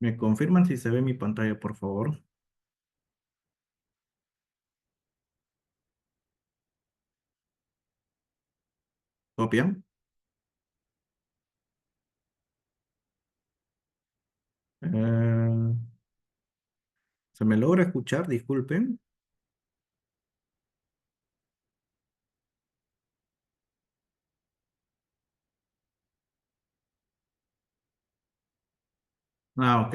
¿Me confirman si se ve mi pantalla, por favor? ¿Copian? Eh, ¿Se me logra escuchar? Disculpen. Ah, ok.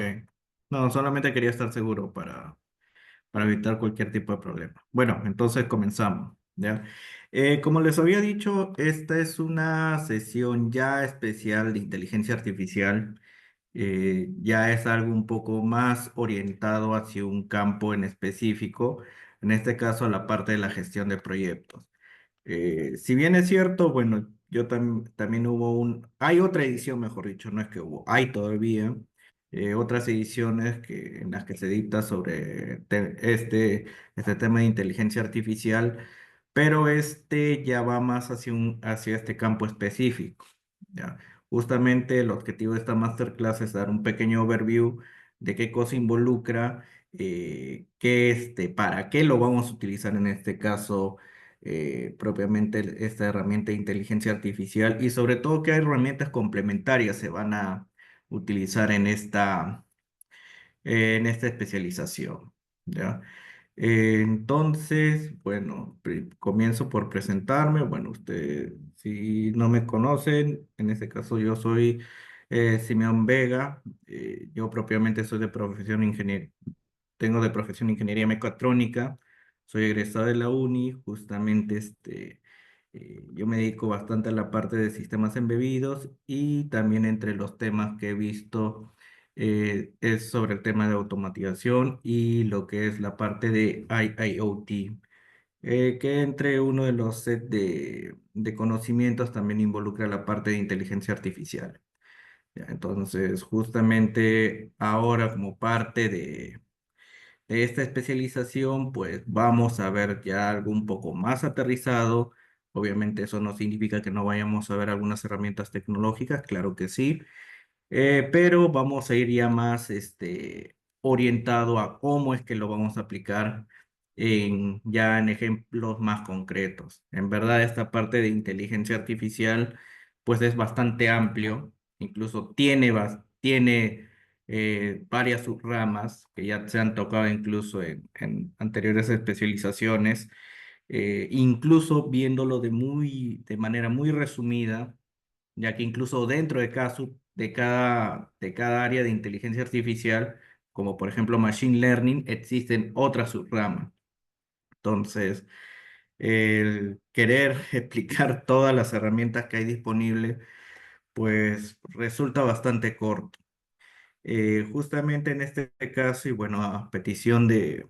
No, solamente quería estar seguro para evitar cualquier tipo de problema. Bueno, entonces comenzamos, ¿ya? Como les había dicho, esta es una sesión ya especial de inteligencia artificial. Ya es algo un poco más orientado hacia un campo en específico, en este caso la parte de la gestión de proyectos. Si bien es cierto, bueno, también hubo hay otra edición, mejor dicho, no es que hubo, hay todavía otras ediciones en las que se dicta sobre este tema de inteligencia artificial, pero este ya va más hacia este campo específico, ¿ya? Justamente el objetivo de esta masterclass es dar un pequeño overview de qué cosa involucra, para qué lo vamos a utilizar en este caso propiamente esta herramienta de inteligencia artificial y sobre todo qué herramientas complementarias se van a utilizar en esta especialización, ¿ya? Entonces, bueno, comienzo por presentarme. Bueno, ustedes, si no me conocen, en este caso yo soy Simeón Vega. Yo propiamente soy de profesión ingeniero, tengo de profesión ingeniería mecatrónica, soy egresado de la uni, justamente yo me dedico bastante a la parte de sistemas embebidos y también entre los temas que he visto es sobre el tema de automatización y lo que es la parte de IIoT, que entre uno de los sets de conocimientos también involucra la parte de inteligencia artificial. Ya, entonces, justamente ahora como parte de esta especialización, pues vamos a ver ya algo un poco más aterrizado. Obviamente eso no significa que no vayamos a ver algunas herramientas tecnológicas, claro que sí, pero vamos a ir ya más orientado a cómo es que lo vamos a aplicar ya en ejemplos más concretos. En verdad, esta parte de inteligencia artificial, pues es bastante amplio, incluso tiene varias subramas que ya se han tocado incluso en anteriores especializaciones, incluso viéndolo de manera muy resumida, ya que incluso dentro de cada área de inteligencia artificial, como por ejemplo Machine Learning, existen otras subramas. Entonces, el querer explicar todas las herramientas que hay disponibles, pues resulta bastante corto. Justamente en este caso, y bueno, a petición de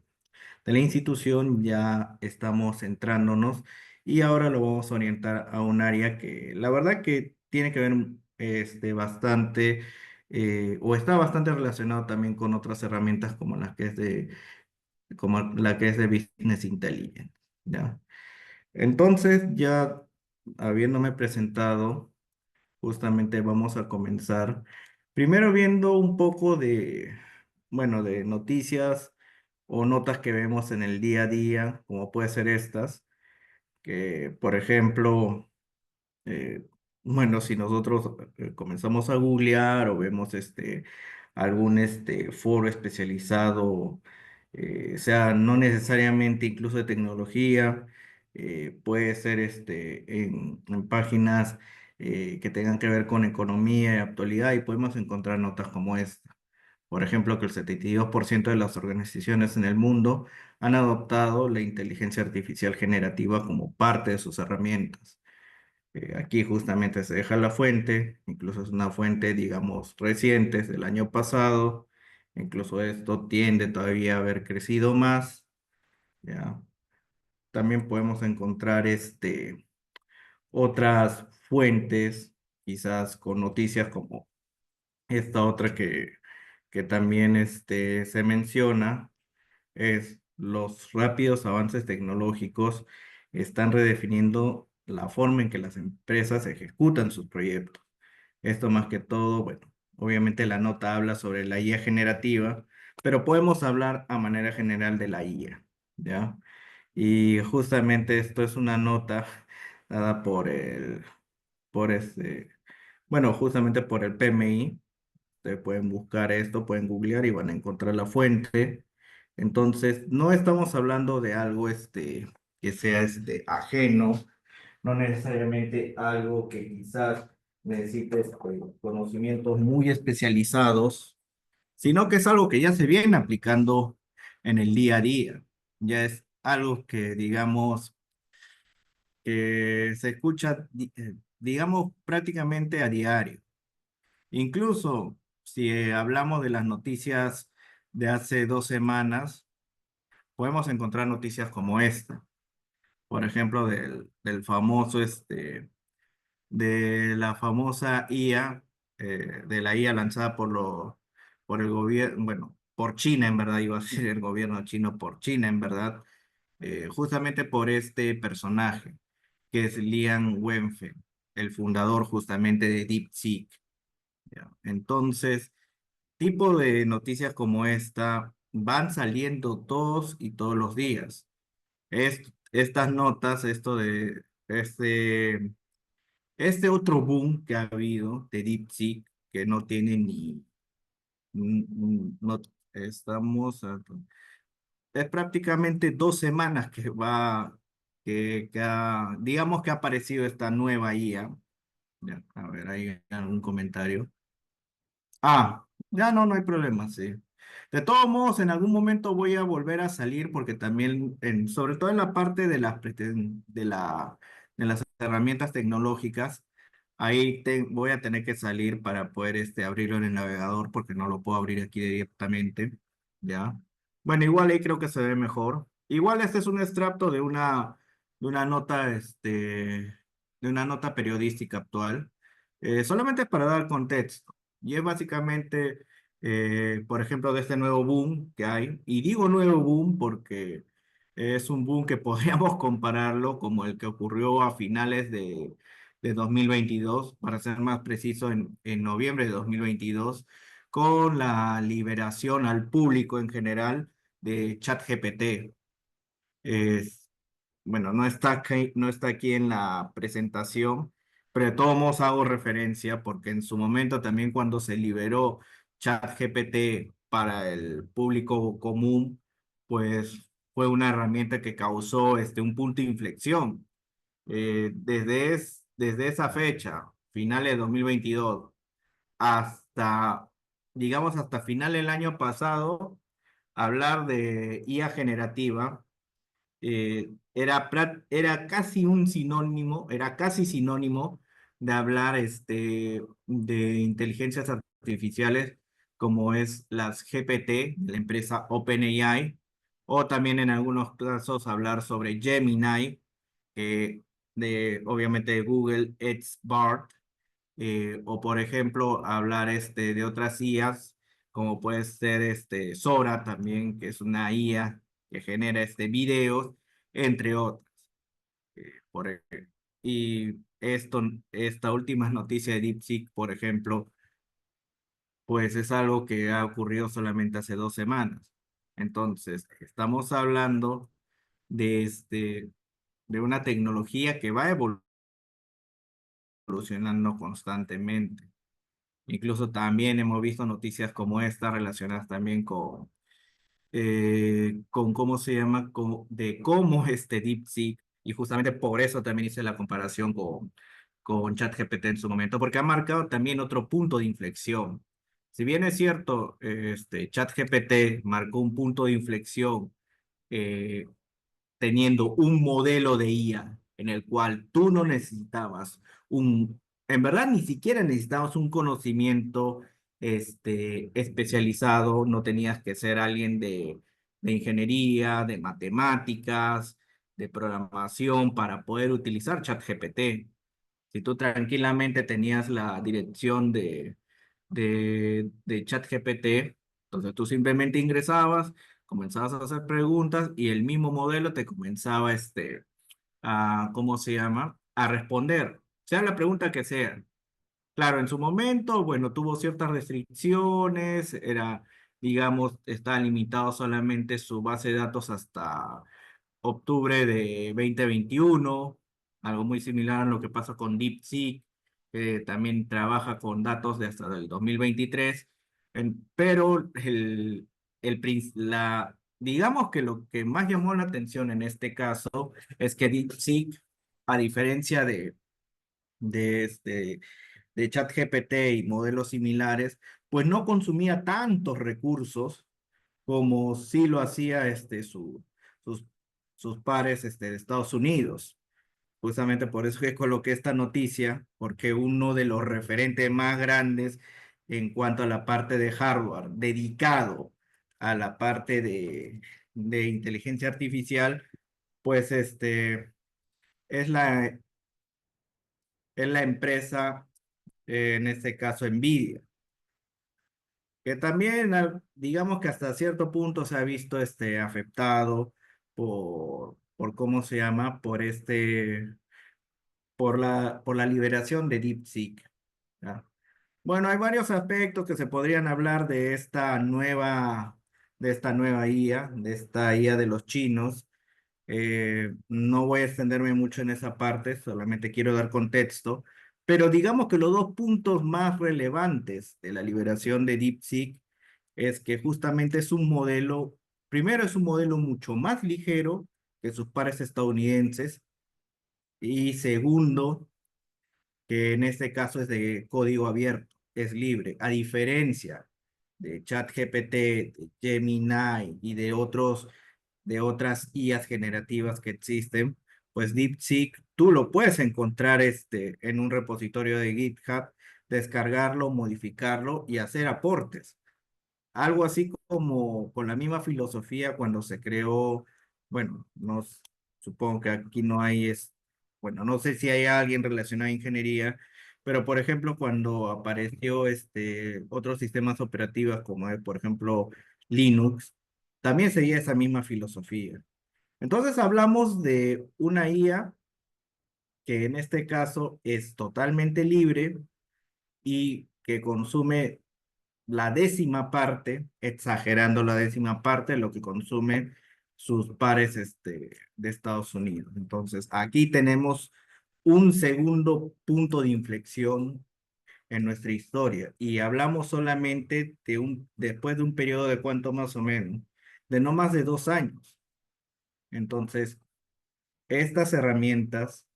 la institución ya estamos centrándonos y ahora lo vamos a orientar a un área que la verdad que tiene que ver bastante o está bastante relacionado también con otras herramientas como la que es de Business Intelligence, ¿ya? Entonces, ya habiéndome presentado, justamente vamos a comenzar primero viendo un poco bueno, de noticias o notas que vemos en el día a día, como puede ser estas, que por ejemplo, eh, bueno, si nosotros comenzamos a googlear o vemos algún foro especializado, sea no necesariamente incluso de tecnología, puede ser en páginas que tengan que ver con economía y actualidad y podemos encontrar notas como esta. Por ejemplo, que el 72% de las organizaciones en el mundo han adoptado la inteligencia artificial generativa como parte de sus herramientas. Aquí justamente se deja la fuente, incluso es una fuente, digamos, reciente, es del año pasado, incluso esto tiende todavía a haber crecido más, ¿ya? También podemos encontrar otras fuentes, quizás con noticias como esta otra que también se menciona, es los rápidos avances tecnológicos están redefiniendo la forma en que las empresas ejecutan sus proyectos. Esto más que todo, bueno, Obviamente la nota habla sobre la IA generativa, pero podemos hablar a manera general de la IA, ¿ya? Y justamente esto es una nota dada por bueno, justamente por el PMI. Ustedes pueden buscar esto, pueden googlear y van a encontrar la fuente. Entonces, no estamos hablando de algo que sea ajeno, no necesariamente algo que quizás necesites conocimientos muy especializados, sino que es algo que ya se viene aplicando en el día a día. Ya es algo que, digamos, que se escucha, digamos, prácticamente a diario. Incluso si hablamos de las noticias de hace 2 semanas, podemos encontrar noticias como esta. Por ejemplo, del famoso, de la famosa IA, de la IA lanzada por el gobierno, bueno, por China en verdad, iba a decir el gobierno chino, por China en verdad, justamente por este personaje, que es Liang Wenfeng, el fundador justamente de DeepSeek. ¿Ya? Entonces, tipo de noticias como esta van saliendo todos y todos los días. Estas notas, este otro boom que ha habido de DeepSeek, que no tiene no, estamos, es prácticamente 2 semanas digamos que ha aparecido esta nueva IA. Ya, a ver, ¿hay algún comentario? Ah, ya no hay problema, sí. De todos modos, en algún momento voy a volver a salir porque también, sobre todo en la parte de las herramientas tecnológicas, ahí voy a tener que salir para poder abrirlo en el navegador porque no lo puedo abrir aquí directamente, ¿ya? Bueno, igual ahí creo que se ve mejor. Igual este es un extracto de una nota, de una nota periodística actual, solamente para dar contexto. Y es básicamente, por ejemplo, de este nuevo boom que hay. Y digo nuevo boom porque es un boom que podríamos compararlo como el que ocurrió a finales de 2022, para ser más preciso, en noviembre de 2022, con la liberación al público en general de ChatGPT. Es, bueno, no está aquí en la presentación, pero de todos modos hago referencia porque en su momento también cuando se liberó ChatGPT para el público común, pues fue una herramienta que causó un punto de inflexión. Desde esa fecha, finales de 2022, hasta, digamos, hasta final del año pasado, hablar de IA generativa era casi un sinónimo, era casi sinónimo de hablar de inteligencias artificiales como es las GPT, de la empresa OpenAI, o también en algunos casos hablar sobre Gemini, obviamente de Google, Bard, o por ejemplo hablar de otras IAs, como puede ser Sora también, que es una IA que genera videos, entre otras. Por ejemplo. Y esta última noticia de DeepSeek, por ejemplo, pues es algo que ha ocurrido solamente hace 2 semanas. Entonces, estamos hablando de, de una tecnología que va evolucionando constantemente. Incluso también hemos visto noticias como esta relacionadas también con cómo se llama, de cómo DeepSeek, y justamente por eso también hice la comparación con ChatGPT en su momento, porque ha marcado también otro punto de inflexión. Si bien es cierto, ChatGPT marcó un punto de inflexión eh, teniendo un modelo de IA en el cual tú no necesitabas en verdad ni siquiera necesitabas un conocimiento especializado, no tenías que ser alguien de ingeniería, de matemáticas, de programación para poder utilizar ChatGPT. Si tú tranquilamente tenías la dirección de ChatGPT, entonces tú simplemente ingresabas, comenzabas a hacer preguntas y el mismo modelo te comenzaba ¿cómo se llama? A responder, sea la pregunta que sea. Claro, en su momento, bueno, tuvo ciertas restricciones, era, digamos, estaba limitado solamente su base de datos hasta octubre de 2021, algo muy similar a lo que pasa con DeepSeek, que también trabaja con datos de hasta el 2023, pero digamos que lo que más llamó la atención en este caso es que DeepSeek, a diferencia de de ChatGPT y modelos similares, pues no consumía tantos recursos como sí lo hacía sus, sus pares de Estados Unidos. Justamente por eso que coloqué esta noticia, porque uno de los referentes más grandes en cuanto a la parte de hardware, dedicado a la parte de inteligencia artificial, pues es es la empresa, en este caso Nvidia, que también, digamos que hasta cierto punto se ha visto afectado por ¿cómo se llama? Por la liberación de DeepSeek. ¿Ya? Bueno, hay varios aspectos que se podrían hablar de esta nueva IA, de esta IA de los chinos. No voy a extenderme mucho en esa parte, solamente quiero dar contexto, pero digamos que los dos puntos más relevantes de la liberación de DeepSeek es que justamente es un modelo, primero es un modelo mucho más ligero que sus pares estadounidenses y segundo, que en este caso es de código abierto, es libre, a diferencia de ChatGPT, de Gemini y de otras IAs generativas que existen, pues DeepSeek tú lo puedes encontrar en un repositorio de GitHub, descargarlo, modificarlo y hacer aportes. Algo así como con la misma filosofía cuando se creó, bueno, no, supongo que aquí no hay, bueno, no sé si hay alguien relacionado a ingeniería, pero por ejemplo cuando apareció otros sistemas operativos como es, por ejemplo, Linux, también seguía esa misma filosofía. Entonces hablamos de una IA que en este caso es totalmente libre y que consume la décima parte, exagerando la décima parte de lo que consumen sus pares de Estados Unidos. Entonces, aquí tenemos un segundo punto de inflexión en nuestra historia y hablamos solamente después de un periodo de cuánto más o menos, de no más de 2 años. Entonces, estas herramientas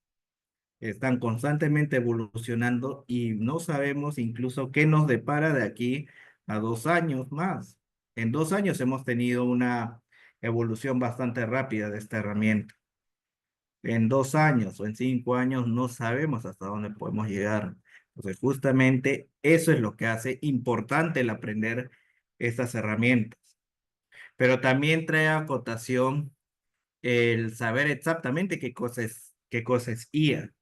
están constantemente evolucionando y no sabemos incluso qué nos depara de aquí a 2 años más. En 2 años hemos tenido una evolución bastante rápida de esta herramienta. En 2 años o en 5 años no sabemos hasta dónde podemos llegar. Entonces, justamente eso es lo que hace importante el aprender estas herramientas. Pero también trae a cotación el saber exactamente qué cosa es IA.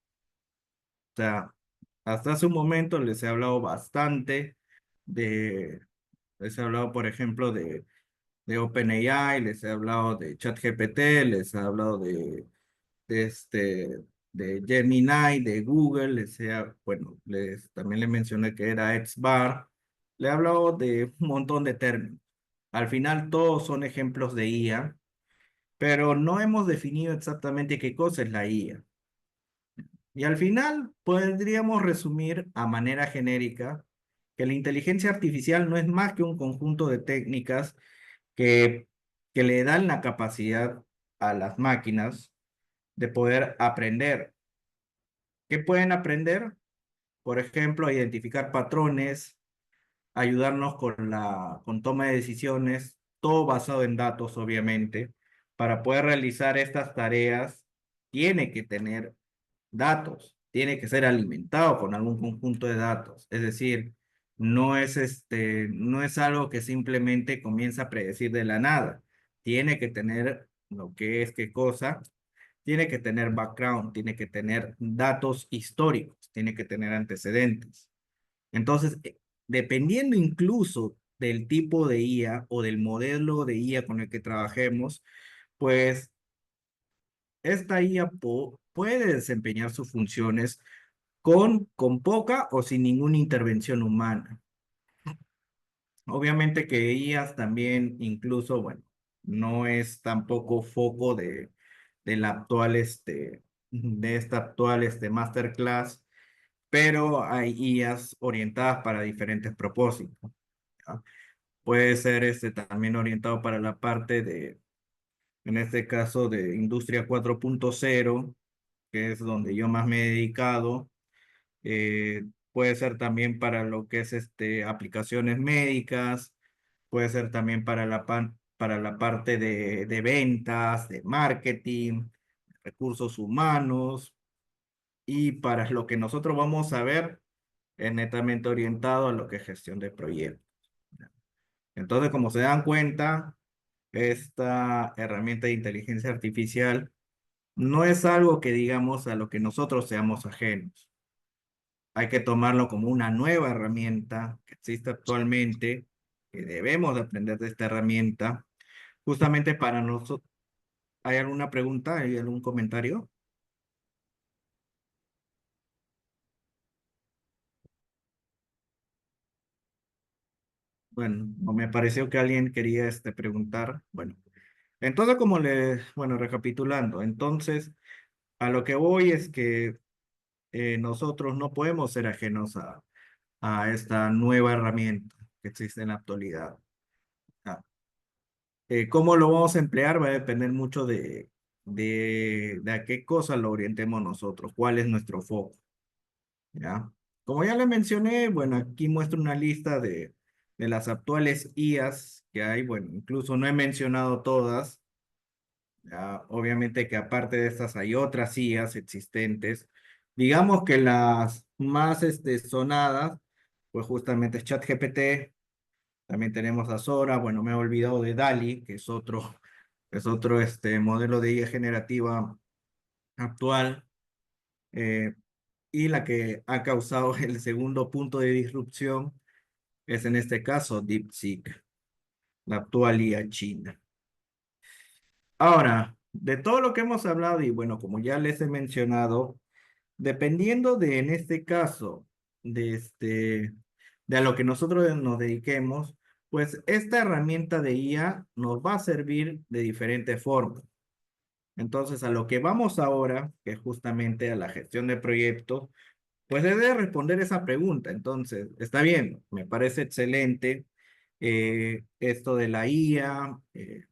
O sea, hasta hace un momento les he hablado bastante de, les he hablado, por ejemplo, de OpenAI, les he hablado de ChatGPT, les he hablado de de Gemini, de Google, bueno, también les mencioné que era XBAR, le he hablado de un montón de términos. Al final todos son ejemplos de IA, pero no hemos definido exactamente qué cosa es la IA. Y al final podríamos resumir a manera genérica que la inteligencia artificial no es más que un conjunto de técnicas que, que le dan la capacidad a las máquinas de poder aprender. ¿Qué pueden aprender? Por ejemplo, identificar patrones, ayudarnos con toma de decisiones, todo basado en datos, obviamente. Para poder realizar estas tareas, tiene que tener datos, tiene que ser alimentado con algún conjunto de datos. Es decir, no es algo que simplemente comienza a predecir de la nada. Tiene que tener lo que es qué cosa, tiene que tener background, tiene que tener datos históricos, tiene que tener antecedentes. Entonces, dependiendo incluso del tipo de IA o del modelo de IA con el que trabajemos, pues esta IA puede desempeñar sus funciones con poca o sin ninguna intervención humana. Obviamente que IAS también incluso, bueno, no es tampoco foco del actual, de esta actual, masterclass, pero hay IAS orientadas para diferentes propósitos. ¿Ya? Puede ser también orientado para la parte en este caso, de Industria 4.0, que es donde yo más me he dedicado. Puede ser también para lo que es aplicaciones médicas, puede ser también para para la parte de ventas, de marketing, recursos humanos, y para lo que nosotros vamos a ver es netamente orientado a lo que es gestión de proyectos. Entonces, como se dan cuenta, esta herramienta de inteligencia artificial no es algo que digamos a lo que nosotros seamos ajenos. Hay que tomarlo como una nueva herramienta que existe actualmente, que debemos de aprender de esta herramienta, justamente para nosotros. ¿Hay alguna pregunta? ¿Hay algún comentario? Bueno, o me pareció que alguien quería preguntar. Bueno, entonces bueno, recapitulando, entonces a lo que voy es que nosotros no podemos ser ajenos a esta nueva herramienta que existe en la actualidad. Ah, ¿Cómo lo vamos a emplear? Va a depender mucho de a qué cosa lo orientemos nosotros, cuál es nuestro foco, ¿ya? Como ya le mencioné, bueno, aquí muestro una lista de las actuales IAs que hay. Bueno, incluso no he mencionado todas, ¿ya? Obviamente que aparte de estas hay otras IAs existentes. Digamos que las más sonadas, pues justamente es ChatGPT. También tenemos a Sora. Bueno, me he olvidado de DALI, que es otro modelo de IA generativa actual. eh, y la que ha causado el segundo punto de disrupción es en este caso DeepSeek, la actual IA china. Ahora, de todo lo que hemos hablado, y bueno, como ya les he mencionado, dependiendo de, en este caso, de de a lo que nosotros nos dediquemos, pues esta herramienta de IA nos va a servir de diferentes formas. Entonces, a lo que vamos ahora, que es justamente a la gestión de proyectos, pues debe responder esa pregunta. Entonces, está bien, me parece excelente esto de la IA.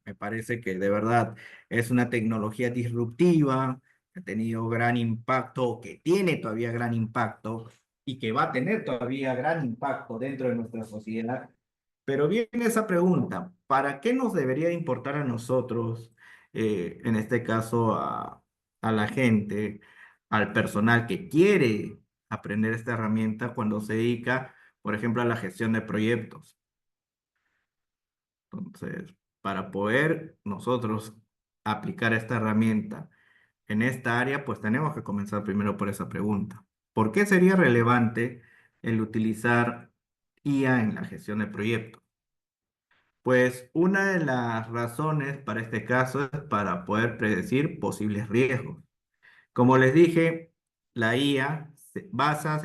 Me parece que de verdad es una tecnología disruptiva, que ha tenido gran impacto, que tiene todavía gran impacto y que va a tener todavía gran impacto dentro de nuestra sociedad. Pero viene esa pregunta, ¿para qué nos debería importar a nosotros, en este caso a la gente, al personal que quiere aprender esta herramienta cuando se dedica, por ejemplo, a la gestión de proyectos? Entonces, para poder nosotros aplicar esta herramienta en esta área, pues tenemos que comenzar primero por esa pregunta. ¿Por qué sería relevante el utilizar IA en la gestión de proyectos? Pues una de las razones para este caso es para poder predecir posibles riesgos. Como les dije, la IA se basa,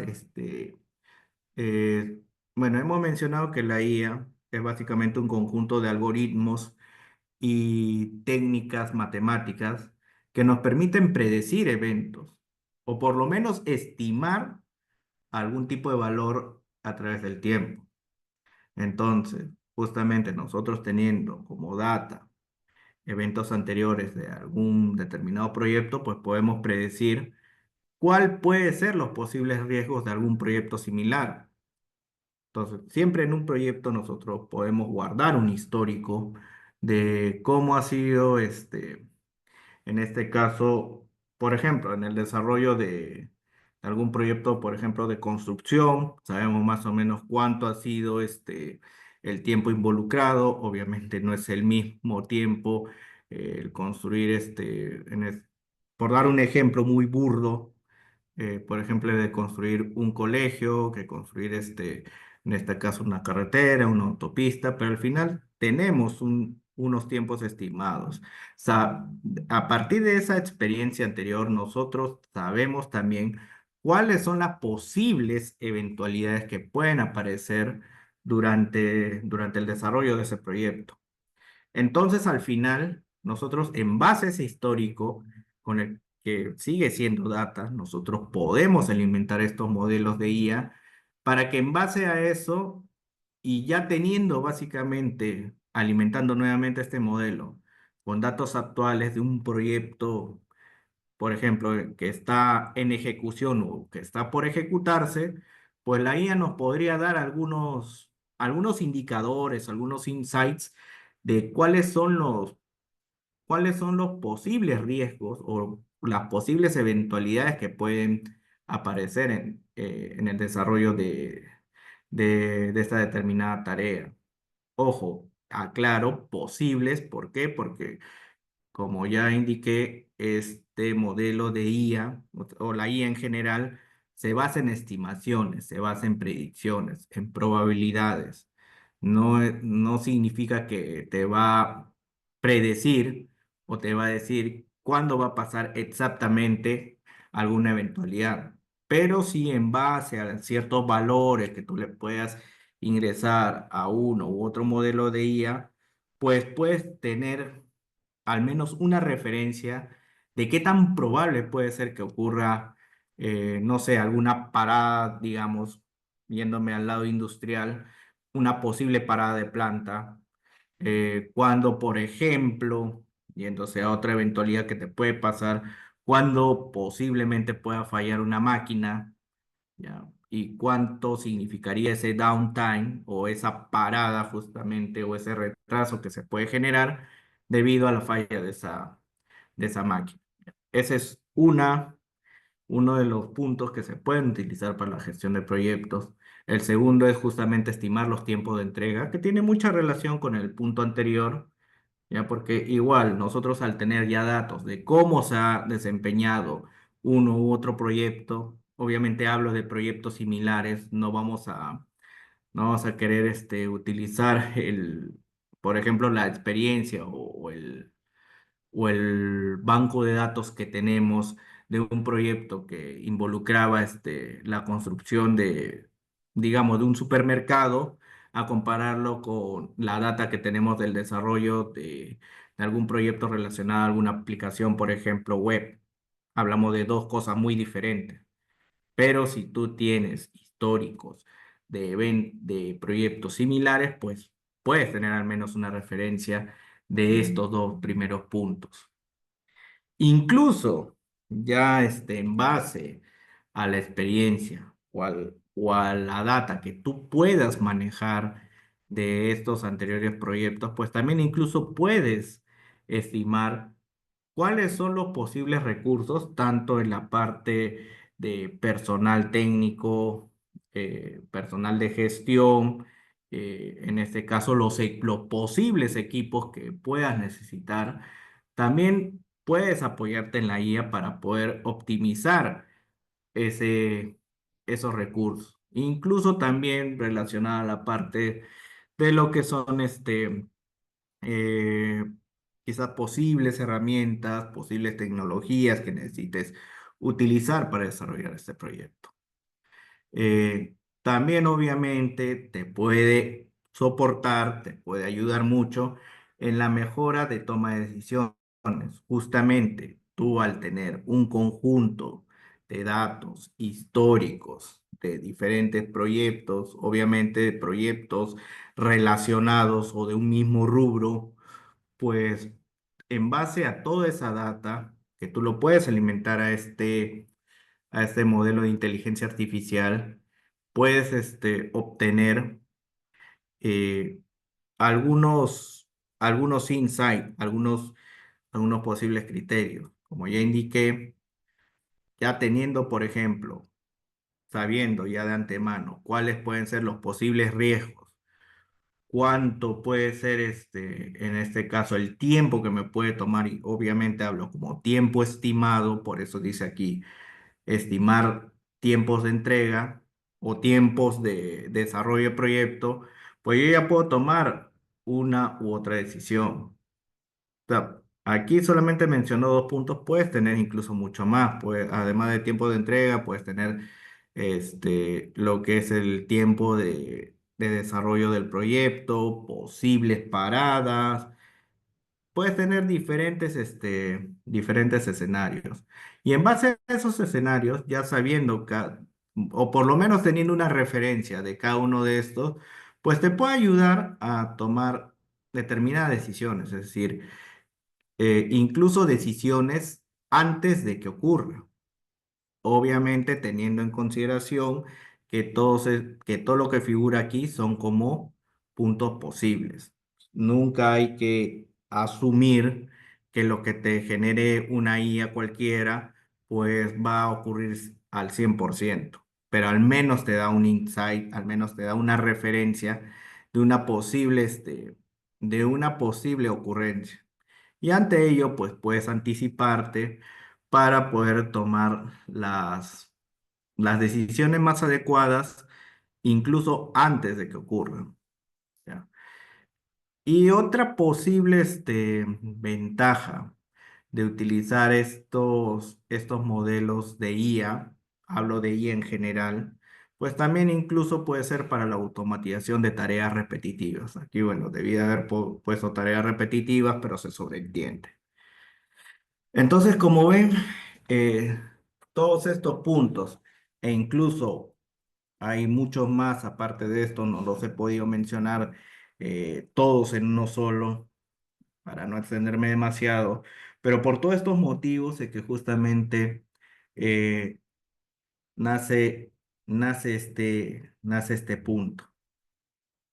eh, bueno, hemos mencionado que la IA es básicamente un conjunto de algoritmos y técnicas matemáticas que nos permiten predecir eventos o por lo menos estimar algún tipo de valor a través del tiempo. Entonces, justamente nosotros teniendo como data eventos anteriores de algún determinado proyecto, pues podemos predecir cuál puede ser los posibles riesgos de algún proyecto similar. Entonces, siempre en un proyecto nosotros podemos guardar un histórico de cómo ha sido en este caso, por ejemplo, en el desarrollo de algún proyecto, por ejemplo, de construcción. Sabemos más o menos cuánto ha sido el tiempo involucrado. Obviamente no es el mismo tiempo el construir por dar un ejemplo muy burdo, por ejemplo, de construir un colegio, que construir en este caso una carretera, una autopista, pero al final tenemos unos tiempos estimados. A partir de esa experiencia anterior, nosotros sabemos también cuáles son las posibles eventualidades que pueden aparecer durante el desarrollo de ese proyecto. Entonces, al final, nosotros, en base a ese histórico, con el que sigue siendo data, nosotros podemos alimentar estos modelos de IA para que en base a eso, y ya teniendo básicamente, alimentando nuevamente este modelo con datos actuales de un proyecto, por ejemplo, que está en ejecución o que está por ejecutarse, pues la IA nos podría dar algunos indicadores, algunos insights de cuáles son los posibles riesgos o las posibles eventualidades que pueden aparecer en el desarrollo de esta determinada tarea. Ojo, aclaro, posibles, ¿por qué? Porque como ya indiqué, este modelo de IA o la IA en general se basa en estimaciones, se basa en predicciones, en probabilidades. No, no significa que te va a predecir o te va a decir cuándo va a pasar exactamente alguna eventualidad, pero sí en base a ciertos valores que tú le puedas ingresar a uno u otro modelo de IA, pues puedes tener al menos una referencia de qué tan probable puede ser que ocurra, no sé, alguna parada, digamos, yéndome al lado industrial, una posible parada de planta, cuando, por ejemplo, yéndose a otra eventualidad que te puede pasar, cuando posiblemente pueda fallar una máquina, ¿ya? Y cuánto significaría ese downtime o esa parada justamente o ese retraso que se puede generar debido a la falla de esa máquina. Ese es uno de los puntos que se pueden utilizar para la gestión de proyectos. El segundo es justamente estimar los tiempos de entrega, que tiene mucha relación con el punto anterior, ya porque igual nosotros al tener ya datos de cómo se ha desempeñado uno u otro proyecto, obviamente hablo de proyectos similares, no vamos a querer utilizar por ejemplo, la experiencia o el banco de datos que tenemos de un proyecto que involucraba la construcción digamos, de un supermercado, a compararlo con la data que tenemos del desarrollo de algún proyecto relacionado a alguna aplicación, por ejemplo, web. Hablamos de dos cosas muy diferentes. Pero si tú tienes históricos de proyectos similares, pues puedes tener al menos una referencia de estos dos primeros puntos. Incluso ya en base a la experiencia o a la data que tú puedas manejar de estos anteriores proyectos, pues también incluso puedes estimar cuáles son los posibles recursos, tanto en la parte de personal técnico, personal de gestión, en este caso los posibles equipos que puedas necesitar. También puedes apoyarte en la IA para poder optimizar ese, esos recursos. Incluso también relacionada a la parte de lo que son eh, quizás posibles herramientas, posibles tecnologías que necesites utilizar para desarrollar este proyecto. También obviamente te puede soportar, te puede ayudar mucho en la mejora de toma de decisiones. Justamente tú al tener un conjunto de datos históricos de diferentes proyectos, obviamente proyectos relacionados o de un mismo rubro, pues en base a toda esa data que tú lo puedes alimentar a este modelo de inteligencia artificial, puedes obtener eh, algunos, algunos insights, algunos posibles criterios. Como ya indiqué, ya teniendo, por ejemplo, sabiendo ya de antemano cuáles pueden ser los posibles riesgos, cuánto puede ser en este caso el tiempo que me puede tomar, y obviamente hablo como tiempo estimado, por eso dice aquí estimar tiempos de entrega o tiempos de desarrollo de proyecto, pues yo ya puedo tomar una u otra decisión. O sea, Aquí solamente menciono dos puntos, puedes tener incluso mucho más, pues además de tiempo de entrega, puedes tener lo que es el tiempo de desarrollo del proyecto, posibles paradas, puedes tener diferentes escenarios. Y en base a esos escenarios, ya sabiendo, o por lo menos teniendo una referencia de cada uno de estos, pues te puede ayudar a tomar determinadas decisiones, es decir, incluso decisiones antes de que ocurra. Obviamente teniendo en consideración que todo lo que figura aquí son como puntos posibles. Nunca hay que asumir que lo que te genere una IA cualquiera, pues va a ocurrir al 100%, pero al menos te da un insight, al menos te da una referencia de de una posible ocurrencia. Y ante ello, pues puedes anticiparte para poder tomar las decisiones más adecuadas, incluso antes de que ocurran. ¿Ya? Y otra posible ventaja de utilizar estos modelos de IA, hablo de IA en general, pues también incluso puede ser para la automatización de tareas repetitivas. Aquí, bueno, debía haber puesto tareas repetitivas, pero se sobreentiende. Entonces, como ven, eh, todos estos puntos, e incluso hay muchos más aparte de esto, no los he podido mencionar todos en uno solo, para no extenderme demasiado, pero por todos estos motivos es que justamente eh, nace, nace este punto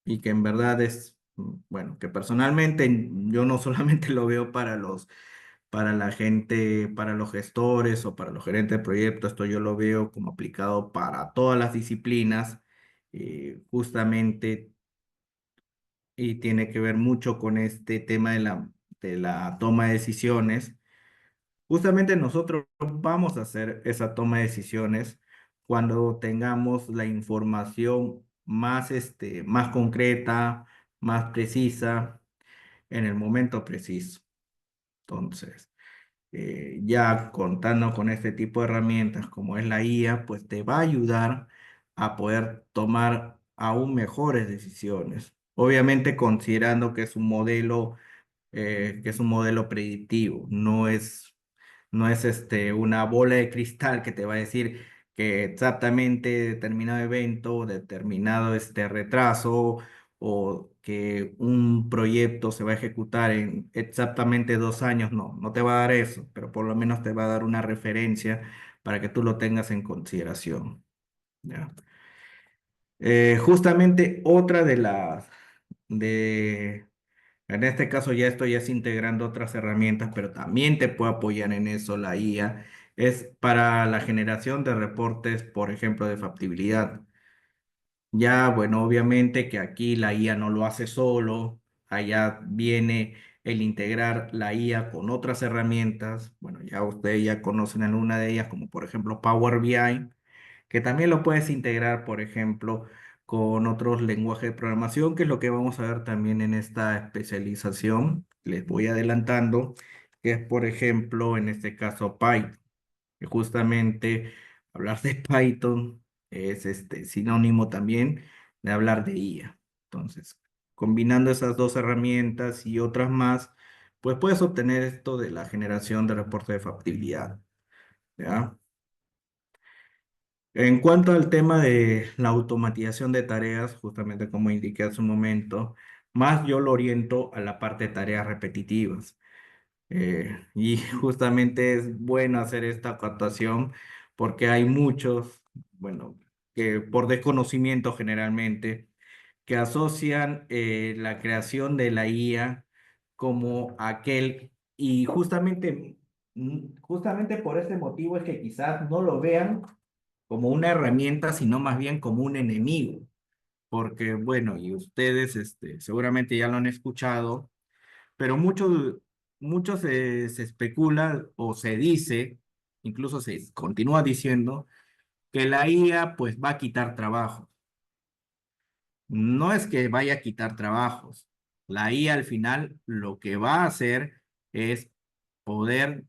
y que en verdad es, bueno, que personalmente yo no solamente lo veo para la gente, para los gestores o para los gerentes de proyectos, esto yo lo veo como aplicado para todas las disciplinas, justamente, y tiene que ver mucho con este tema de la toma de decisiones. Justamente nosotros vamos a hacer esa toma de decisiones cuando tengamos la información más concreta, más precisa, en el momento preciso. Entonces, ya contando con este tipo de herramientas como es la IA, pues te va a ayudar a poder tomar aún mejores decisiones. Obviamente considerando que es un modelo predictivo, no es una bola de cristal que te va a decir que exactamente determinado evento, determinado retraso o que un proyecto se va a ejecutar en exactamente 2 años, no te va a dar eso, pero por lo menos te va a dar una referencia para que tú lo tengas en consideración. ¿Ya? Justamente otra de, en este caso ya estoy integrando otras herramientas, pero también te puede apoyar en eso la IA, es para la generación de reportes, por ejemplo, de factibilidad. Ya, bueno, obviamente que aquí la IA no lo hace solo, allá viene el integrar la IA con otras herramientas. Bueno, ya ustedes ya conocen alguna de ellas, como por ejemplo Power BI, que también lo puedes integrar, por ejemplo, con otros lenguajes de programación, que es lo que vamos a ver también en esta especialización. Les voy adelantando, que es, por ejemplo, en este caso Python, que justamente hablar de Python es sinónimo también de hablar de IA. Entonces, combinando esas dos herramientas y otras más, pues puedes obtener esto de la generación de reporte de factibilidad. ¿Ya? En cuanto al tema de la automatización de tareas, justamente como indiqué hace un momento, más yo lo oriento a la parte de tareas repetitivas. Y justamente es bueno hacer esta actuación porque hay muchos, bueno, que por desconocimiento generalmente, que asocian la creación de la IA como aquel, y justamente por ese motivo es que quizás no lo vean como una herramienta, sino más bien como un enemigo. Porque, bueno, y ustedes seguramente ya lo han escuchado, pero mucho se especula o se dice, incluso se continúa diciendo, que la IA pues va a quitar trabajo. No es que vaya a quitar trabajos. La IA al final lo que va a hacer es poder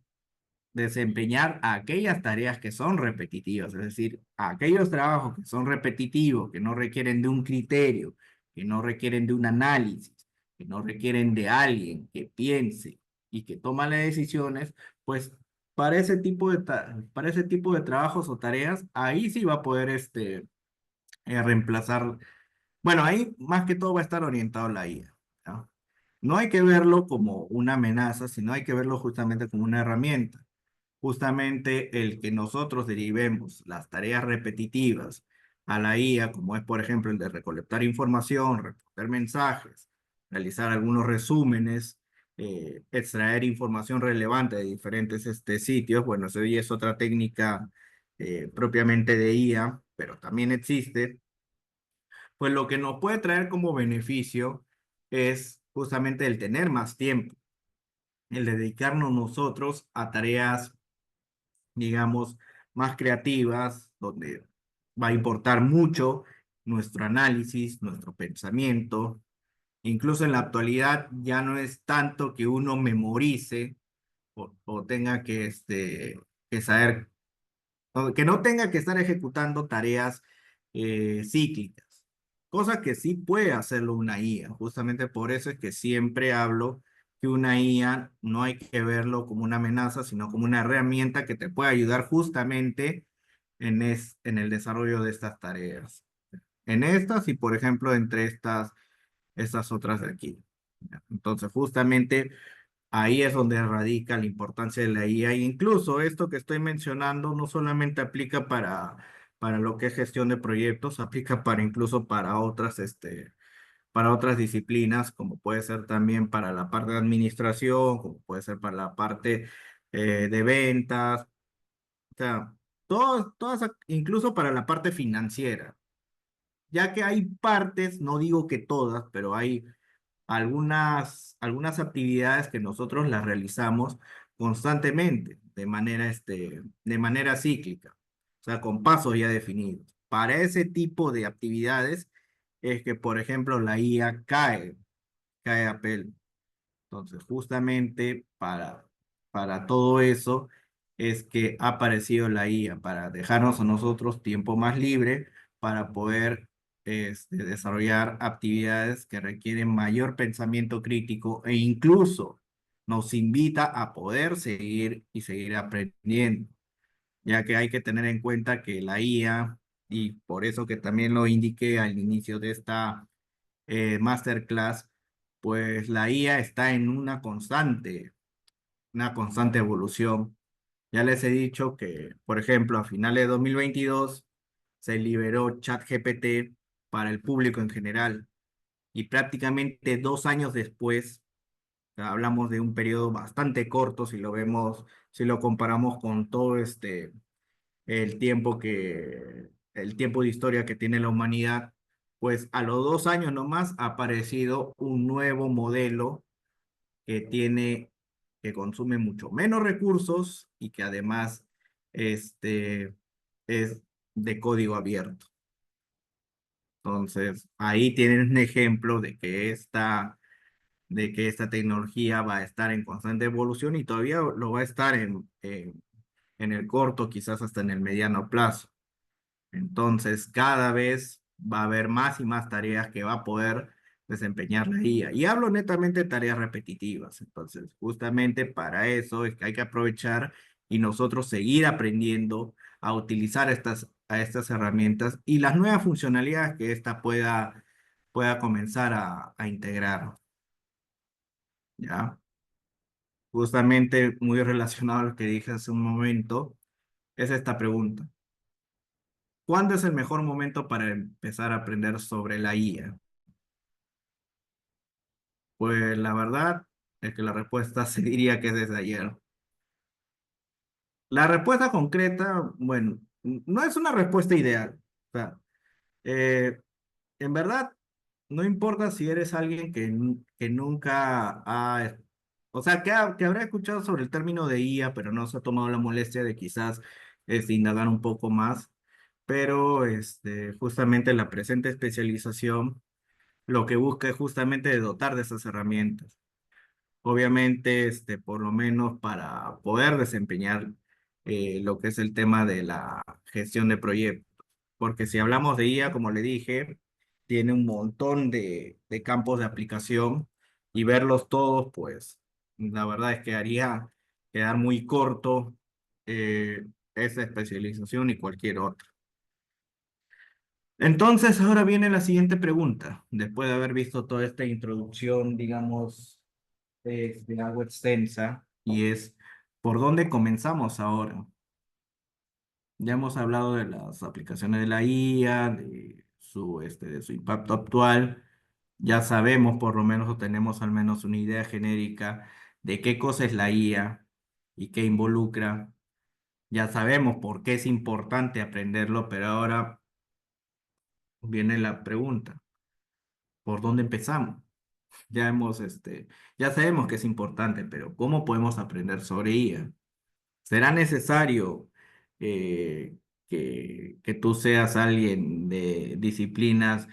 desempeñar aquellas tareas que son repetitivas, es decir, aquellos trabajos que son repetitivos, que no requieren de un criterio, que no requieren de un análisis, que no requieren de alguien que piense y que toma las decisiones, pues para ese tipo de trabajos o tareas, ahí sí va a poder reemplazar. Bueno, ahí más que todo va a estar orientado la IA, ¿no? No hay que verlo como una amenaza, sino hay que verlo justamente como una herramienta. Justamente el que nosotros derivemos las tareas repetitivas a la IA, como es por ejemplo el de recolectar información, responder mensajes, realizar algunos resúmenes, extraer información relevante de diferentes sitios. Bueno, eso ya es otra técnica propiamente de IA, pero también existe. Pues lo que nos puede traer como beneficio es justamente el tener más tiempo, el dedicarnos nosotros a tareas, digamos, más creativas, donde va a importar mucho nuestro análisis, nuestro pensamiento. Incluso en la actualidad ya no es tanto que uno memorice o tenga que saber, o que no tenga que estar ejecutando tareas cíclicas, cosa que sí puede hacerlo una IA. Justamente por eso es que siempre hablo que una IA no hay que verlo como una amenaza, sino como una herramienta que te puede ayudar justamente en el desarrollo de estas tareas. En estas y, por ejemplo, entre estas otras de aquí. Entonces, justamente ahí es donde radica la importancia de la IA. E incluso esto que estoy mencionando no solamente aplica para lo que es gestión de proyectos, aplica para incluso para otras disciplinas, como puede ser también para la parte de administración, como puede ser para la parte de ventas, o sea, incluso para la parte financiera, ya que hay partes, no digo que todas, pero hay algunas actividades que nosotros las realizamos constantemente, de manera cíclica, o sea, con pasos ya definidos. Para ese tipo de actividades es que, por ejemplo, la IA cae a pelo. Entonces, justamente para todo eso es que ha aparecido la IA, para dejarnos a nosotros tiempo más libre para poder desarrollar actividades que requieren mayor pensamiento crítico e incluso nos invita a poder seguir aprendiendo, ya que hay que tener en cuenta que la IA, y por eso que también lo indiqué al inicio de esta masterclass, pues la IA está en una constante evolución. Ya les he dicho que, por ejemplo, a finales de 2022 se liberó ChatGPT para el público en general y prácticamente 2 años después, hablamos de un periodo bastante corto si lo vemos, si lo comparamos con todo el tiempo de historia que tiene la humanidad, pues a los 2 años nomás ha aparecido un nuevo modelo que que consume mucho menos recursos y que además es de código abierto. Entonces, ahí tienen un ejemplo de que esta tecnología va a estar en constante evolución y todavía lo va a estar en el corto, quizás hasta en el mediano plazo. Entonces, cada vez va a haber más y más tareas que va a poder desempeñar la IA. Y hablo netamente de tareas repetitivas. Entonces, justamente para eso es que hay que aprovechar y nosotros seguir aprendiendo a utilizar a estas herramientas y las nuevas funcionalidades que ésta pueda comenzar a integrar. ¿Ya? Justamente muy relacionado a lo que dije hace un momento, es esta pregunta. ¿Cuándo es el mejor momento para empezar a aprender sobre la IA? Pues la verdad es que la respuesta se diría que es desde ayer. La respuesta concreta, bueno, no es una respuesta ideal. O sea, eh, en verdad, no importa si eres alguien que nunca ha, o sea, que habrá escuchado sobre el término de IA, pero no se ha tomado la molestia de quizás indagar un poco más. Pero justamente la presente especialización lo que busca es justamente dotar de esas herramientas. obviamente, por lo menos para poder desempeñar lo que es el tema de la gestión de proyectos. Porque si hablamos de IA, como le dije, tiene un montón de campos de aplicación y verlos todos, pues la verdad es que haría quedar muy corto esa especialización y cualquier otra. Entonces, ahora viene la siguiente pregunta. Después de haber visto toda esta introducción, digamos, de algo extensa, y es, ¿por dónde comenzamos ahora? Ya hemos hablado de las aplicaciones de la IA, de su impacto actual. Ya sabemos, por lo menos, o tenemos al menos una idea genérica de qué cosa es la IA y qué involucra. Ya sabemos por qué es importante aprenderlo, pero ahora viene la pregunta, ¿por dónde empezamos? Ya sabemos que es importante, pero ¿cómo podemos aprender sobre ella? ¿Será necesario que tú seas alguien de disciplinas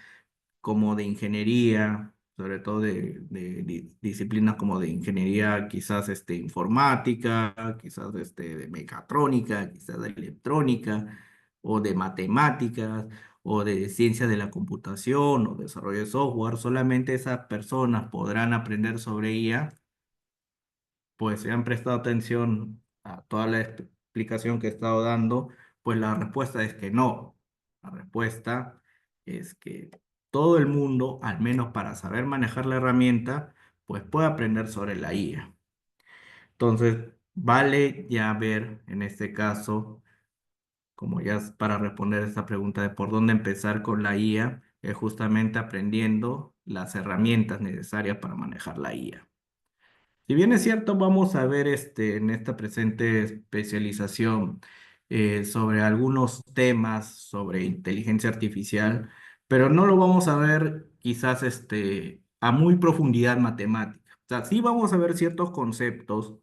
como de ingeniería, sobre todo de disciplinas como de ingeniería, quizás informática, quizás de mecatrónica, quizás de electrónica, o de matemáticas, o de ciencia de la computación, o desarrollo de software? Solamente esas personas podrán aprender sobre ella, pues si han prestado atención a toda la explicación que he estado dando, pues la respuesta es que no. La respuesta es que todo el mundo, al menos para saber manejar la herramienta, pues puede aprender sobre la IA. Entonces, vale ya ver en este caso, como ya es para responder esta pregunta de por dónde empezar con la IA, es justamente aprendiendo las herramientas necesarias para manejar la IA. Si bien es cierto, vamos a ver en esta presente especialización sobre algunos temas sobre inteligencia artificial, pero no lo vamos a ver quizás a muy profundidad matemática. O sea, sí vamos a ver ciertos conceptos,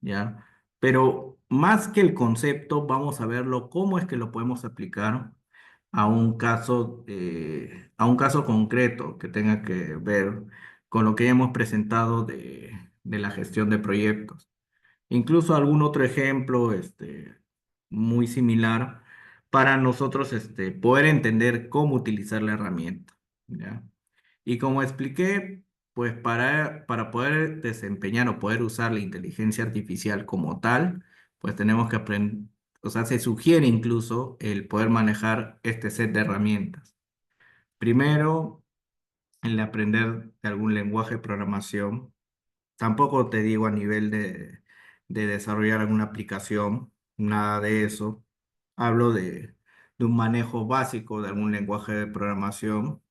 ¿ya? Pero más que el concepto, vamos a verlo cómo es que lo podemos aplicar a un caso concreto que tenga que ver con lo que ya hemos presentado de la gestión de proyectos. Incluso algún otro ejemplo muy similar para nosotros poder entender cómo utilizar la herramienta, ¿ya? Y como expliqué, pues para poder desempeñar o poder usar la inteligencia artificial como tal, pues tenemos que aprender, o sea, se sugiere incluso el poder manejar este set de herramientas. Primero, el aprender de algún lenguaje de programación. Tampoco te digo a nivel de desarrollar alguna aplicación, nada de eso. Hablo de un manejo básico de algún lenguaje de programación.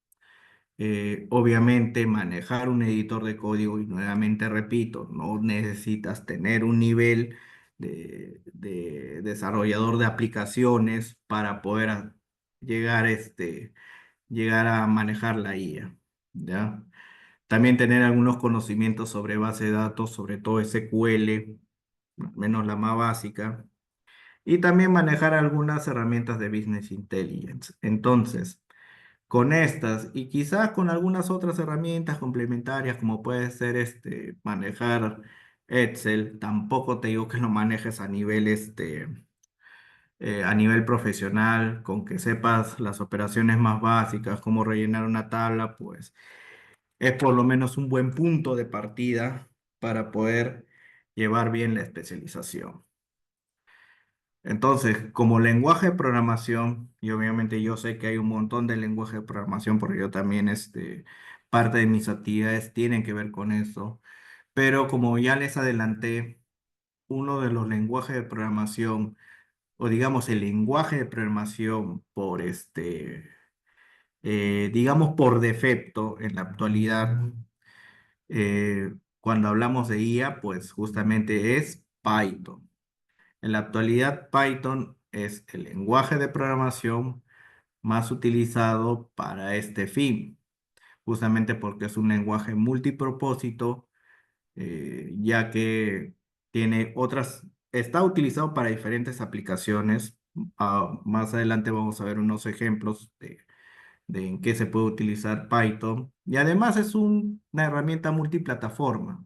Obviamente manejar un editor de código, y nuevamente repito, no necesitas tener un nivel de desarrollador de aplicaciones para poder llegar, llegar a manejar la IA, ¿ya? También tener algunos conocimientos sobre base de datos, sobre todo SQL, al menos la más básica, y también manejar algunas herramientas de Business Intelligence. Entonces, con estas y quizás con algunas otras herramientas complementarias, como puede ser manejar Excel, tampoco te digo que lo manejes a nivel profesional, con que sepas las operaciones más básicas, cómo rellenar una tabla, pues es por lo menos un buen punto de partida para poder llevar bien la especialización. Entonces, como lenguaje de programación, y obviamente yo sé que hay un montón de lenguajes de programación, porque yo también, parte de mis actividades tienen que ver con eso, pero como ya les adelanté, uno de los lenguajes de programación, o digamos el lenguaje de programación digamos por defecto en la actualidad, cuando hablamos de IA, pues justamente es Python. En la actualidad, Python es el lenguaje de programación más utilizado para este fin, justamente porque es un lenguaje multipropósito, ya que tiene otras, está utilizado para diferentes aplicaciones. Más adelante vamos a ver unos ejemplos de en qué se puede utilizar Python. Y además es una herramienta multiplataforma.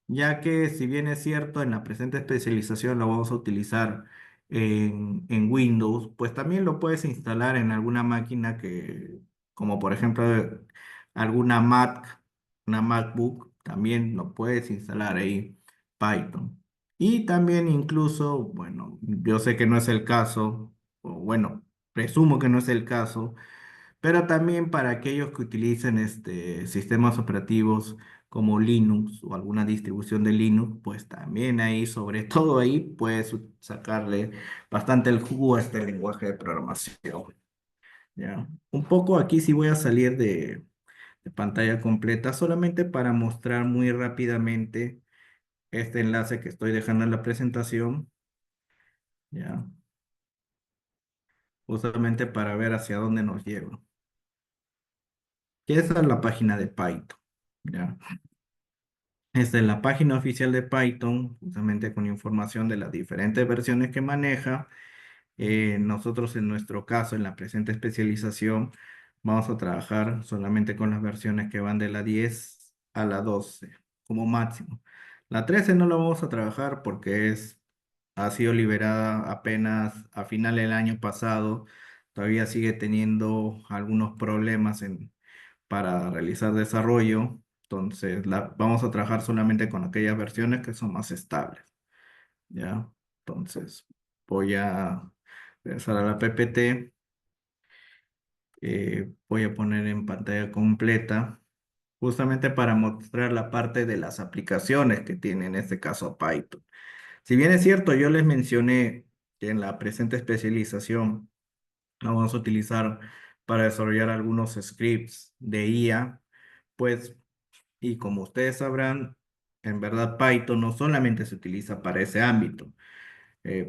ya que si bien es cierto, en la presente especialización lo vamos a utilizar en Windows, pues también lo puedes instalar en alguna máquina que, como por ejemplo alguna Mac, una MacBook, también lo puedes instalar ahí Python. Y también incluso, bueno, yo sé que no es el caso, o bueno, presumo que no es el caso, pero también para aquellos que utilicen sistemas operativos como Linux o alguna distribución de Linux, pues también ahí, sobre todo ahí, puedes sacarle bastante el jugo a este lenguaje de programación. ¿Ya? Un poco aquí sí voy a salir de pantalla completa solamente para mostrar muy rápidamente este enlace que estoy dejando en la presentación, ¿ya? Justamente para ver hacia dónde nos lleva. Que esa es la página de Python. ¿Ya? Esta es la página oficial de Python, justamente con información de las diferentes versiones que maneja. Nosotros en nuestro caso, en la presente especialización, vamos a trabajar solamente con las versiones que van de la 10 a la 12 como máximo. La 13 no la vamos a trabajar porque ha sido liberada apenas a final del año pasado. Todavía sigue teniendo algunos problemas para realizar desarrollo. Entonces, vamos a trabajar solamente con aquellas versiones que son más estables. ¿Ya? Entonces, voy a regresar a la PPT. Voy a poner en pantalla completa, justamente para mostrar la parte de las aplicaciones que tiene en este caso Python. Si bien es cierto, yo les mencioné que en la presente especialización la vamos a utilizar para desarrollar algunos scripts de IA, pues, y como ustedes sabrán, en verdad Python no solamente se utiliza para ese ámbito.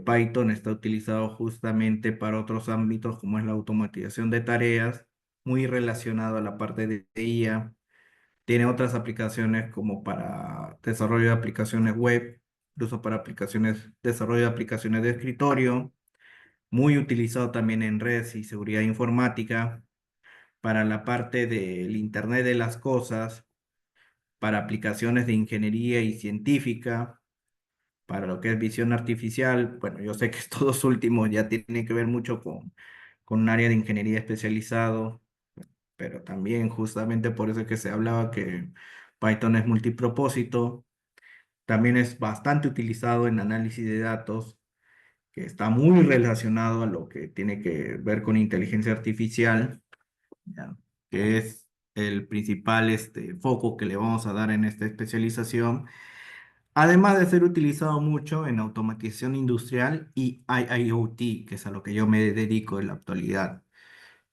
Python está utilizado justamente para otros ámbitos como es la automatización de tareas, muy relacionado a la parte de IA. Tiene otras aplicaciones como para desarrollo de aplicaciones web, incluso para desarrollo de aplicaciones de escritorio, muy utilizado también en redes y seguridad informática, para la parte del Internet de las cosas, para aplicaciones de ingeniería y científica, para lo que es visión artificial. Bueno, yo sé que estos últimos ya tienen que ver mucho con un área de ingeniería especializado, pero también justamente por eso es que se hablaba que Python es multipropósito. También es bastante utilizado en análisis de datos, que está muy relacionado a lo que tiene que ver con inteligencia artificial, ¿ya? Que es el principal foco que le vamos a dar en esta especialización. Además de ser utilizado mucho en automatización industrial y IIoT, que es a lo que yo me dedico en la actualidad,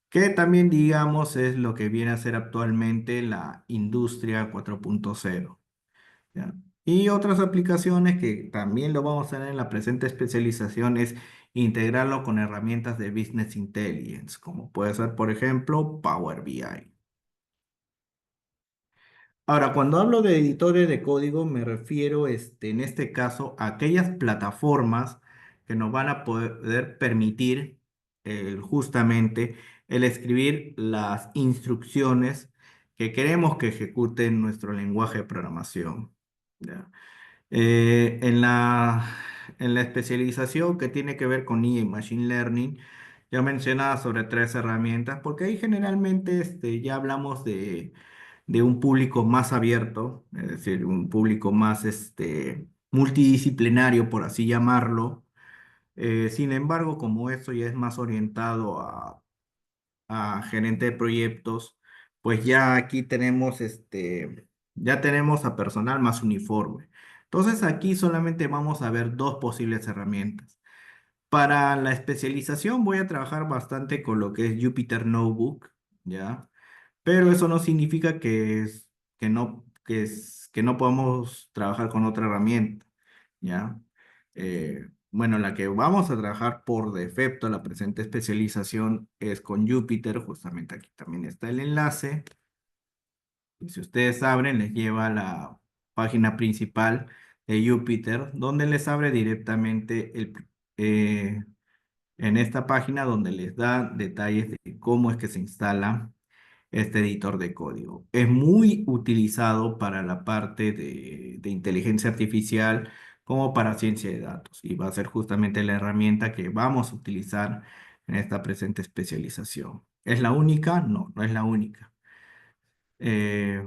que también digamos es lo que viene a ser actualmente la industria 4.0, ¿ya? Y otras aplicaciones que también lo vamos a tener en la presente especialización es integrarlo con herramientas de Business Intelligence, como puede ser, por ejemplo, Power BI. Ahora, cuando hablo de editores de código, me refiero, en este caso, a aquellas plataformas que nos van a poder permitir justamente el escribir las instrucciones que queremos que ejecute nuestro lenguaje de programación. ¿Ya? En la especialización que tiene que ver con IA y Machine Learning, ya mencionaba sobre tres herramientas, porque ahí generalmente ya hablamos de un público más abierto, es decir, un público más multidisciplinario, por así llamarlo. Sin embargo, como esto ya es más orientado a gerente de proyectos, pues ya aquí tenemos ya tenemos a personal más uniforme. Entonces aquí solamente vamos a ver dos posibles herramientas. Para la especialización voy a trabajar bastante con lo que es Jupyter Notebook, ¿ya? Pero eso no significa que no podamos trabajar con otra herramienta, ¿ya? Bueno, la que vamos a trabajar por defecto, la presente especialización es con Jupyter, justamente aquí también está el enlace. Y si ustedes abren, les lleva a la página principal de Jupyter, donde les abre directamente en esta página donde les da detalles de cómo es que se instala. este editor de código. Es muy utilizado para la parte de inteligencia artificial como para ciencia de datos y va a ser justamente la herramienta que vamos a utilizar en esta presente especialización. ¿Es la única? No, no es la única.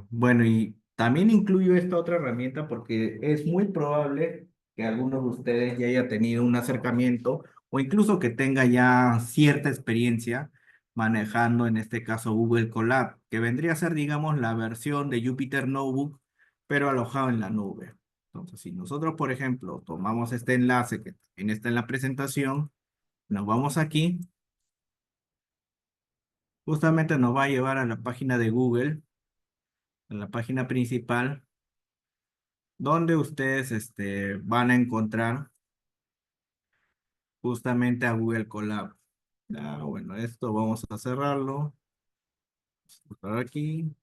Bueno, y también incluyo esta otra herramienta porque es muy probable que algunos de ustedes ya haya tenido un acercamiento o incluso que tenga ya cierta experiencia manejando en este caso Google Colab, que vendría a ser, digamos, la versión de Jupyter Notebook, pero alojado en la nube. Entonces, si nosotros, por ejemplo, tomamos este enlace que también está en la presentación, nos vamos aquí, justamente nos va a llevar a la página de Google, a la página principal donde ustedes van a encontrar justamente a Google Colab. Ya, bueno, esto vamos a cerrarlo. Por aquí.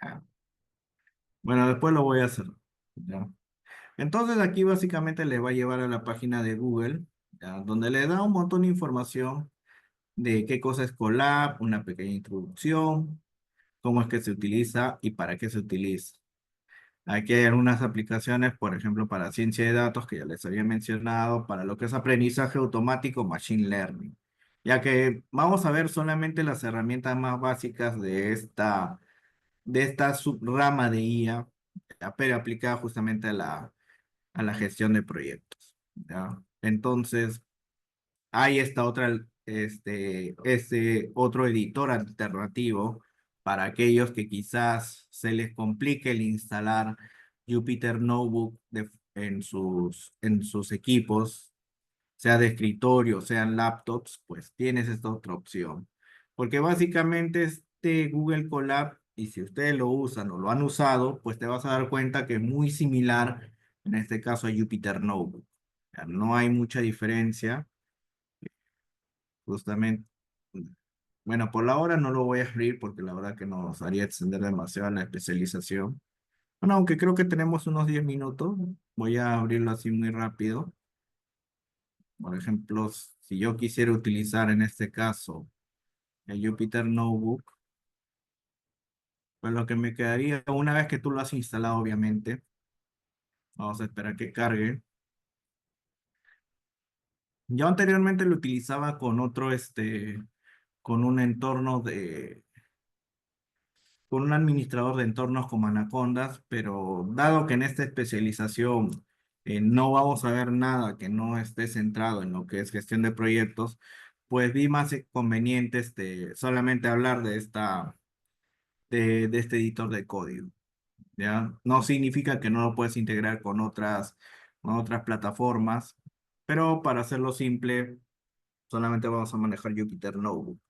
Ah, bueno, después lo voy a hacer. Ya. Entonces aquí básicamente le va a llevar a la página de Google, ya, donde le da un montón de información de qué cosa es Colab, una pequeña introducción, cómo es que se utiliza y para qué se utiliza. Aquí hay algunas aplicaciones, por ejemplo, para ciencia de datos, que ya les había mencionado, para lo que es aprendizaje automático, Machine Learning, ya que vamos a ver solamente las herramientas más básicas de esta subrama de IA, ya, pero aplicada justamente a la gestión de proyectos. ¿Ya? Entonces, hay esta otra, este otro editor alternativo para aquellos que quizás se les complique el instalar Jupyter Notebook en sus equipos, sea de escritorio, sean laptops, pues tienes esta otra opción. Porque básicamente este Google Colab, y si ustedes lo usan o lo han usado, pues te vas a dar cuenta que es muy similar, en este caso, a Jupyter Notebook. O sea, no hay mucha diferencia. Justamente, bueno, por la hora no lo voy a abrir porque la verdad que nos haría extender demasiado la especialización. Bueno, aunque creo que tenemos unos 10 minutos, voy a abrirlo así muy rápido. Por ejemplo, si yo quisiera utilizar en este caso el Jupyter Notebook, pues lo que me quedaría, una vez que tú lo has instalado, obviamente, vamos a esperar que cargue. Yo anteriormente lo utilizaba con otro, con un entorno con un administrador de entornos como Anacondas, pero dado que en esta especialización no vamos a ver nada que no esté centrado en lo que es gestión de proyectos, pues vi más conveniente solamente hablar de este editor de código, ¿ya? No significa que no lo puedes integrar con otras plataformas, pero para hacerlo simple, solamente vamos a manejar Jupyter Notebook.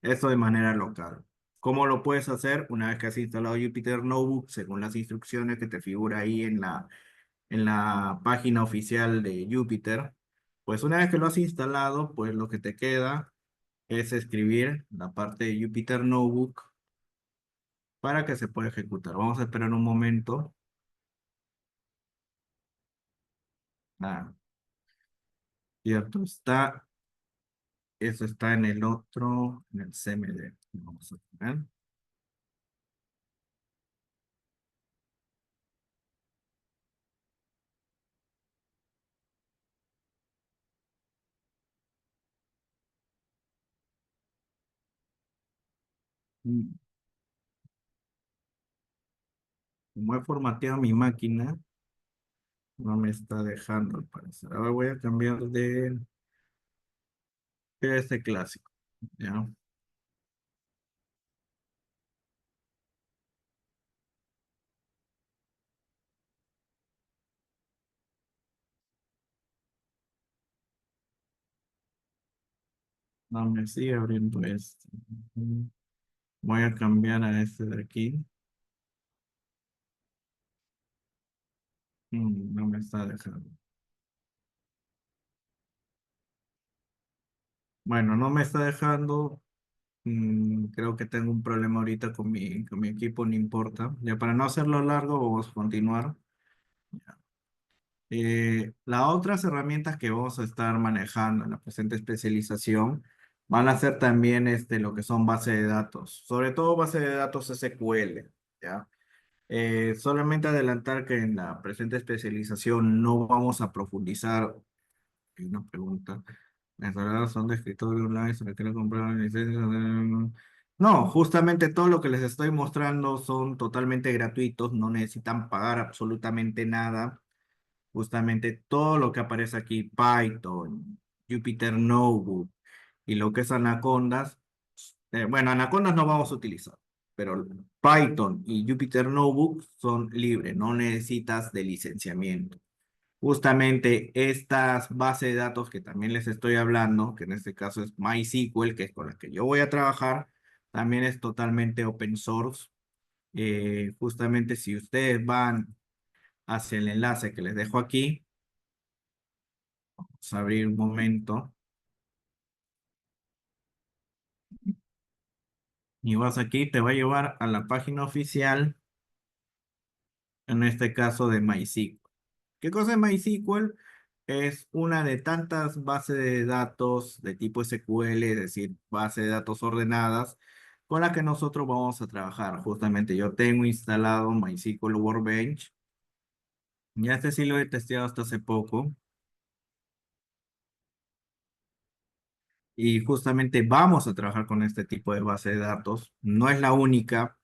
Esto de manera local. ¿Cómo lo puedes hacer? Una vez que has instalado Jupyter Notebook, según las instrucciones que te figura ahí en la página oficial de Jupyter, pues una vez que lo has instalado, pues lo que te queda es escribir la parte de Jupyter Notebook para que se pueda ejecutar. Vamos a esperar un momento. Ah, cierto, eso está en el otro, en el CMD. Vamos a poner. Mm, Como he formateado mi máquina, no me está dejando al parecer. Ahora voy a cambiar de este clásico. ¿Ya? No me sigue abriendo este. Voy a cambiar a este de aquí. No me está dejando. Bueno, no me está dejando. Creo que tengo un problema ahorita con mi equipo, no importa. Ya para no hacerlo largo, vamos a continuar. Las otras herramientas que vamos a estar manejando en la presente especialización van a ser también lo que son base de datos, sobre todo base de datos SQL, ¿ya? Solamente adelantar que en la presente especialización no vamos a profundizar. Hay una pregunta. ¿Las toneladas son de escritorio online? ¿Se requiere comprar licencias? No, justamente todo lo que les estoy mostrando son totalmente gratuitos, no necesitan pagar absolutamente nada. Justamente todo lo que aparece aquí, Python, Jupyter Notebook y lo que es Anacondas, bueno, Anacondas no vamos a utilizar, pero Python y Jupyter Notebook son libres, no necesitas de licenciamiento. Justamente estas bases de datos que también les estoy hablando, que en este caso es MySQL, que es con la que yo voy a trabajar, también es totalmente open source. Justamente si ustedes van hacia el enlace que les dejo aquí, vamos a abrir un momento y vas aquí, te va a llevar a la página oficial, en este caso de MySQL. ¿Qué cosa es MySQL? Es una de tantas bases de datos de tipo SQL, es decir, bases de datos ordenadas, con la que nosotros vamos a trabajar. Justamente yo tengo instalado MySQL Workbench. Ya este sí lo he testeado hasta hace poco. Y justamente vamos a trabajar con este tipo de base de datos. No es la única,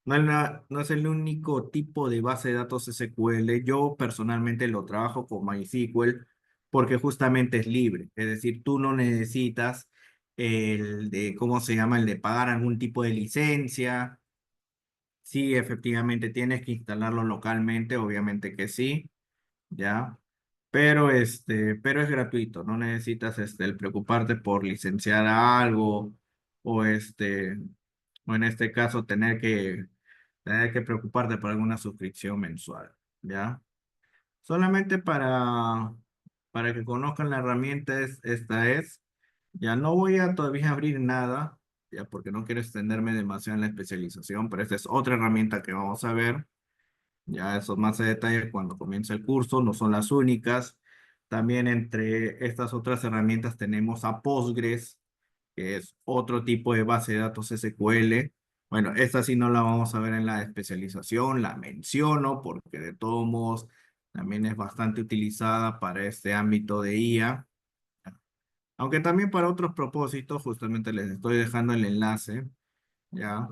no es el único tipo de base de datos SQL. Yo personalmente lo trabajo con MySQL porque justamente es libre. Es decir, tú no necesitas el de, ¿cómo se llama? El de pagar algún tipo de licencia. Sí, efectivamente tienes que instalarlo localmente, obviamente que sí, ¿ya? Pero es gratuito, no necesitas el preocuparte por licenciar algo o o en este caso tener que preocuparte por alguna suscripción mensual, ¿ya? Solamente para que conozcan la herramienta esta es, ya no voy a todavía abrir nada, ya porque no quiero extenderme demasiado en la especialización, pero esta es otra herramienta que vamos a ver. Ya eso más en detalle cuando comience el curso, no son las únicas. También entre estas otras herramientas tenemos a Postgres, que es otro tipo de base de datos SQL. Bueno, esta sí no la vamos a ver en la especialización, la menciono porque de todos modos también es bastante utilizada para este ámbito de IA, aunque también para otros propósitos, justamente les estoy dejando el enlace, ¿ya?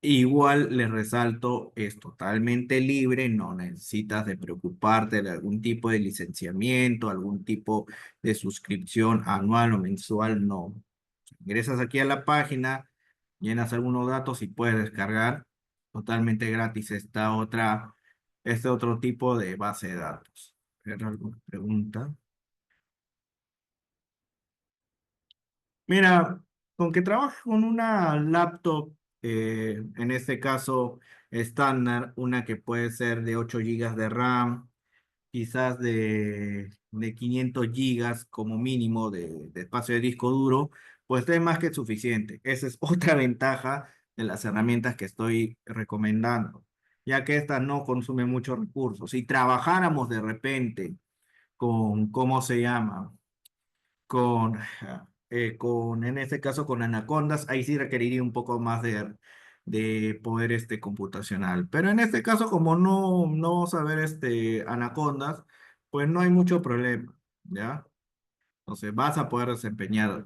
Igual les resalto, es totalmente libre, no necesitas de preocuparte de algún tipo de licenciamiento, algún tipo de suscripción anual o mensual, no. Ingresas aquí a la página, llenas algunos datos y puedes descargar totalmente gratis este otro tipo de base de datos. ¿Hay alguna pregunta? Mira, con que trabajes con una laptop, en este caso estándar, una que puede ser de 8 gigas de RAM, quizás de 500 gigas como mínimo de espacio de disco duro, pues es más que suficiente. Esa es otra ventaja de las herramientas que estoy recomendando, ya que esta no consume muchos recursos. Si trabajáramos de repente con, ¿cómo se llama? con, en este caso con Anacondas, ahí sí requeriría un poco más de poder computacional. Pero en este caso, como no vamos a ver Anacondas, pues no hay mucho problema, ¿ya? Entonces vas a poder desempeñar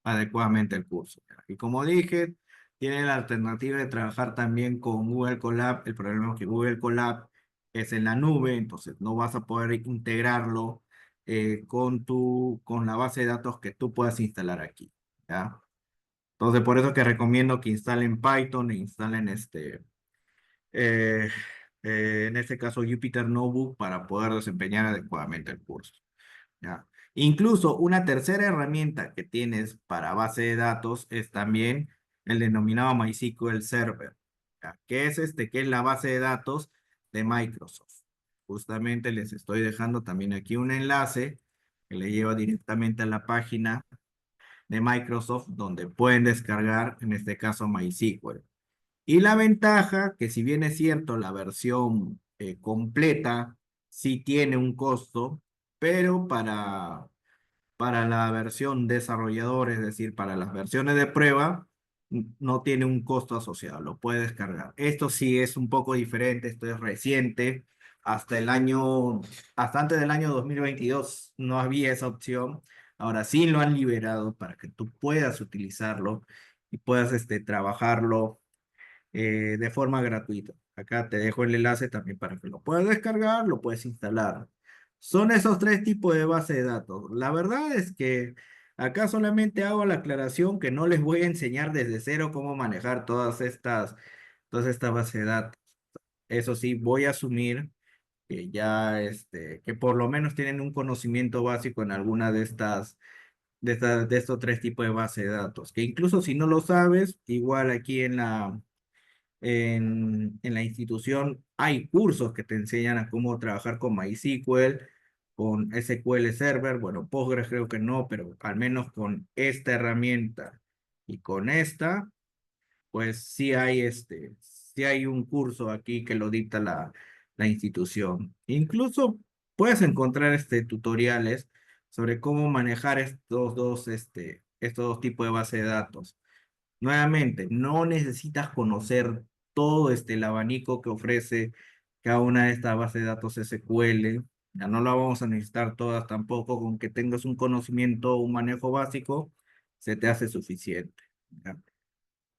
adecuadamente el curso. ¿Ya? Y como dije, tiene la alternativa de trabajar también con Google Colab. El problema es que Google Colab es en la nube, entonces no vas a poder integrarlo con la base de datos que tú puedas instalar aquí. ¿Ya? Entonces, por eso que recomiendo que instalen Python e instalen eh, en este caso Jupyter Notebook para poder desempeñar adecuadamente el curso. ¿Ya? Incluso una tercera herramienta que tienes para base de datos es también el denominado MySQL Server, ¿ya? Que es que es la base de datos de Microsoft. Justamente les estoy dejando también aquí un enlace que le lleva directamente a la página de Microsoft donde pueden descargar, en este caso, MySQL. Y la ventaja, que si bien es cierto, la versión completa sí tiene un costo, pero Para la versión desarrollador, es decir, para las versiones de prueba, no tiene un costo asociado, lo puedes descargar. Esto sí es un poco diferente, esto es reciente. Hasta el año, hasta antes del año 2022 no había esa opción. Ahora sí lo han liberado para que tú puedas utilizarlo y puedas trabajarlo de forma gratuita. Acá te dejo el enlace también para que lo puedas descargar, lo puedes instalar. Son esos tres tipos de base de datos. La verdad es que acá solamente hago la aclaración que no les voy a enseñar desde cero cómo manejar todas estas bases de datos. Eso sí, voy a asumir que ya, que por lo menos tienen un conocimiento básico en alguna de estos tres tipos de base de datos. Que incluso si no lo sabes, igual aquí en la institución hay cursos que te enseñan a cómo trabajar con MySQL, con SQL Server, bueno, Postgres creo que no, pero al menos con esta herramienta y con esta, pues sí hay un curso aquí que lo dicta la institución. Incluso puedes encontrar tutoriales sobre cómo manejar estos dos tipos de base de datos. Nuevamente, no necesitas conocer todo el abanico que ofrece cada una de estas bases de datos SQL. Ya no la vamos a necesitar todas tampoco, con que tengas un conocimiento, un manejo básico, se te hace suficiente. ¿Ya?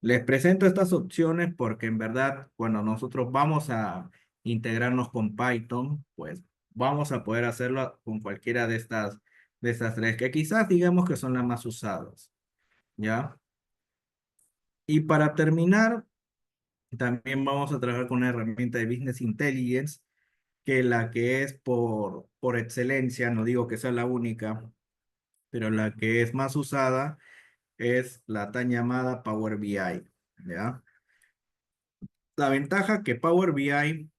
Les presento estas opciones porque en verdad cuando nosotros vamos a integrarnos con Python, pues vamos a poder hacerlo con cualquiera de estas tres, que quizás digamos que son las más usadas. ¿Ya? Y para terminar, también vamos a trabajar con una herramienta de Business Intelligence, que la que es por excelencia, no digo que sea la única, pero la que es más usada es la tan llamada Power BI, ¿ya? La ventaja que Power BI,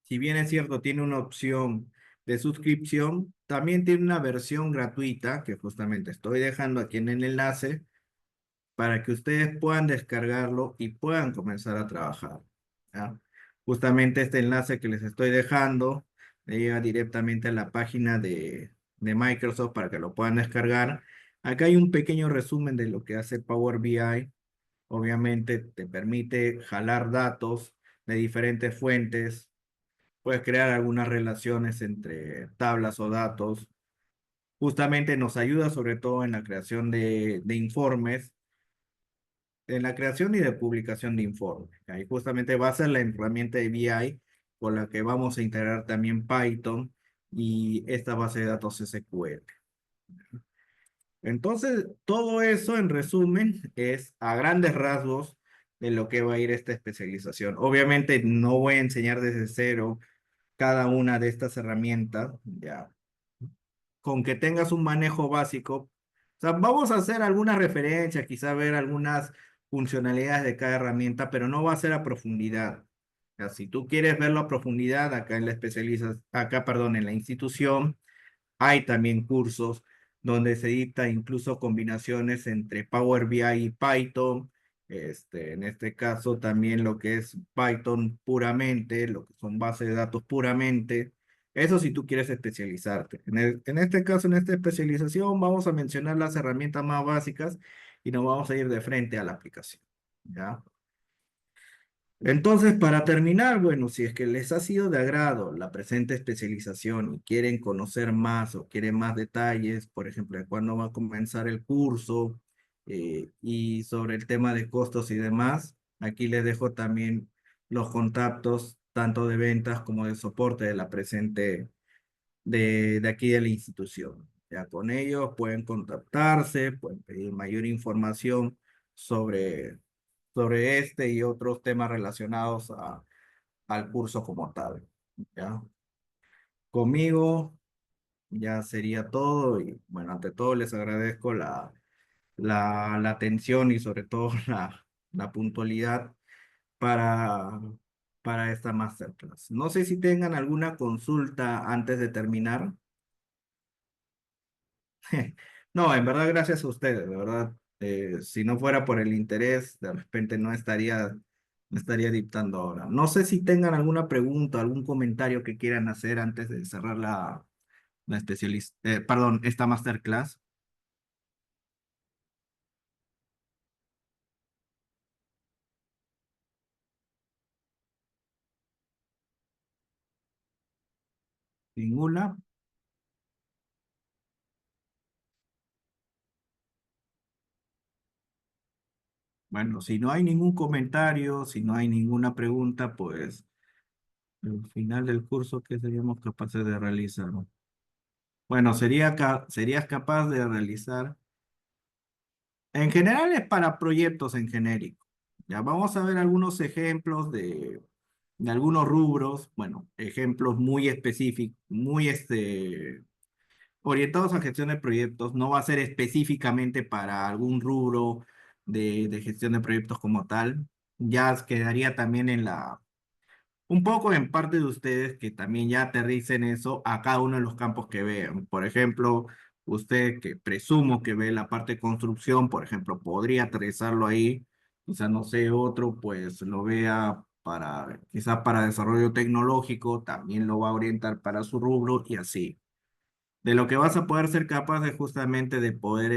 si bien es cierto, tiene una opción de suscripción, también tiene una versión gratuita, que justamente estoy dejando aquí en el enlace, para que ustedes puedan descargarlo y puedan comenzar a trabajar. ¿Ya? Justamente este enlace que les estoy dejando le llega directamente a la página de Microsoft para que lo puedan descargar. Acá hay un pequeño resumen de lo que hace Power BI. Obviamente te permite jalar datos de diferentes fuentes. Puedes crear algunas relaciones entre tablas o datos. Justamente nos ayuda sobre todo en la creación de informes, en la creación y de publicación de informes. Ahí justamente va a ser la herramienta de BI con la que vamos a integrar también Python y esta base de datos SQL. Entonces, todo eso en resumen es a grandes rasgos de lo que va a ir esta especialización. Obviamente no voy a enseñar desde cero cada una de estas herramientas, ya con que tengas un manejo básico. O sea, vamos a hacer algunas referencias, quizá ver algunas funcionalidades de cada herramienta, pero no va a ser a profundidad. O sea, si tú quieres verlo a profundidad, acá en la acá, perdón, en la institución, hay también cursos donde se dicta incluso combinaciones entre Power BI y Python. En este caso también lo que es Python puramente, lo que son bases de datos puramente. Eso si tú quieres especializarte. En este caso, en esta especialización, vamos a mencionar las herramientas más básicas y nos vamos a ir de frente a la aplicación. ¿Ya? Entonces, para terminar, bueno, si es que les ha sido de agrado la presente especialización y quieren conocer más o quieren más detalles, por ejemplo, de cuándo va a comenzar el curso y sobre el tema de costos y demás, aquí les dejo también los contactos tanto de ventas como de soporte de la presente de aquí de la institución. Ya con ellos pueden contactarse, pueden pedir mayor información sobre este y otros temas relacionados al curso como tal. ¿Ya? Conmigo ya sería todo y bueno, ante todo les agradezco la atención y sobre todo la puntualidad para, para esta masterclass. No sé si tengan alguna consulta antes de terminar. No, en verdad, gracias a ustedes, de verdad. Si no fuera por el interés, de repente no estaría dictando ahora. No sé si tengan alguna pregunta, algún comentario que quieran hacer antes de cerrar perdón, esta masterclass. Ninguna. Bueno, si no hay ningún comentario, si no hay ninguna pregunta, pues al final del curso, ¿qué seríamos capaces de realizar? Bueno, serías capaz de realizar, en general es para proyectos en genérico. Ya vamos a ver algunos ejemplos de algunos rubros, bueno, ejemplos muy específicos, muy orientados a gestión de proyectos. No va a ser específicamente para algún rubro de gestión de proyectos como tal. Ya quedaría también un poco en parte de ustedes que también ya aterricen eso a cada uno de los campos que vean. Por ejemplo, usted que presumo que ve la parte de construcción, por ejemplo, podría aterrizarlo ahí. Quizá no sé, otro pues lo vea quizá para desarrollo tecnológico, también lo va a orientar para su rubro y así. De lo que vas a poder ser capaz de justamente de poder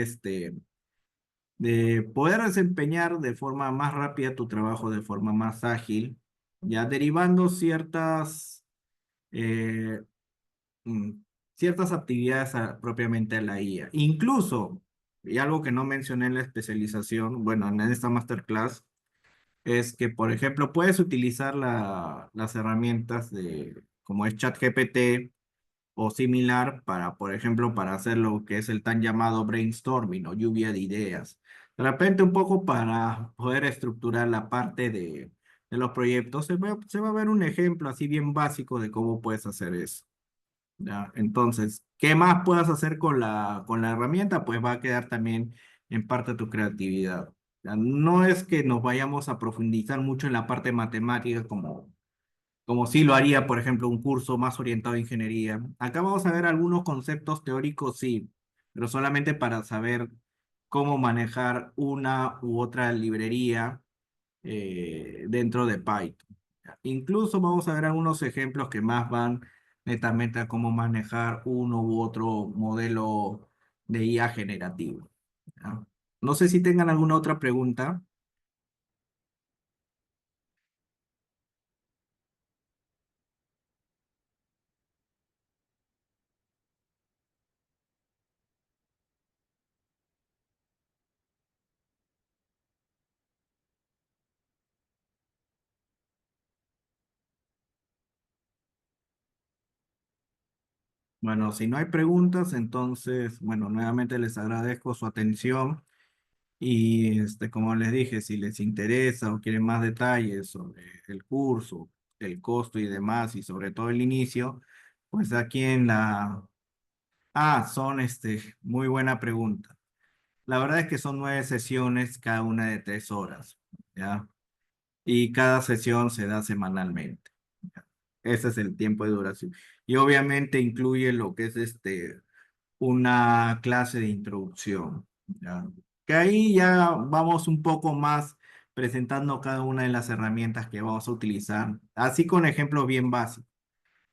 desempeñar de forma más rápida tu trabajo, de forma más ágil, ya derivando eh, mm, ciertas actividades propiamente a la IA. Incluso, y algo que no mencioné en la especialización, bueno, en esta masterclass, es que, por ejemplo, puedes utilizar las herramientas como es ChatGPT o similar para, por ejemplo, para hacer lo que es el tan llamado brainstorming o lluvia de ideas. De repente, un poco para poder estructurar la parte de los proyectos, se va a ver un ejemplo así bien básico de cómo puedes hacer eso. ¿Ya? Entonces, ¿qué más puedas hacer con la herramienta? Pues va a quedar también en parte tu creatividad. ¿Ya? No es que nos vayamos a profundizar mucho en la parte matemática como sí lo haría, por ejemplo, un curso más orientado a ingeniería. Acá vamos a ver algunos conceptos teóricos, sí, pero solamente para saber cómo manejar una u otra librería dentro de Python. Incluso vamos a ver algunos ejemplos que más van netamente a cómo manejar uno u otro modelo de IA generativo. ¿Ya? No sé si tengan alguna otra pregunta. Bueno, si no hay preguntas, entonces, bueno, nuevamente les agradezco su atención y como les dije, si les interesa o quieren más detalles sobre el curso, el costo y demás, y sobre todo el inicio, pues aquí en la... Ah, son muy buena pregunta. La verdad es que son 9 sesiones, cada una de 3 horas, ¿ya? Y cada sesión se da semanalmente. ¿Ya? Ese es el tiempo de duración. Y obviamente incluye lo que es una clase de introducción, ¿ya? Que ahí ya vamos un poco más presentando cada una de las herramientas que vamos a utilizar, así con ejemplos bien básicos.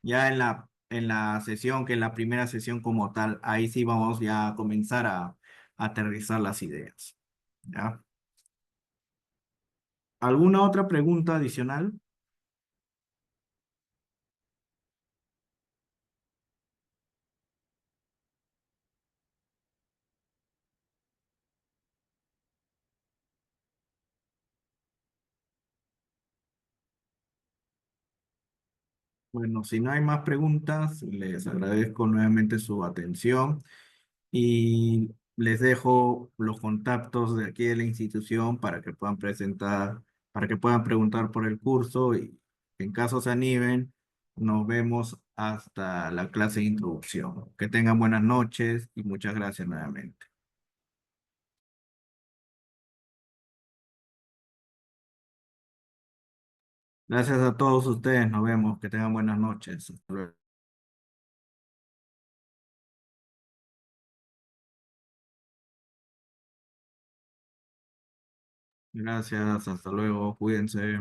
Ya en la sesión, que es la primera sesión como tal, ahí sí vamos ya a comenzar a aterrizar las ideas, ¿ya? ¿Alguna otra pregunta adicional? Bueno, si no hay más preguntas, les agradezco nuevamente su atención y les dejo los contactos de aquí de la institución para que puedan preguntar por el curso y en caso se animen, nos vemos hasta la clase de introducción. Que tengan buenas noches y muchas gracias nuevamente. Gracias a todos ustedes, nos vemos, que tengan buenas noches. Hasta luego. Gracias, hasta luego, cuídense.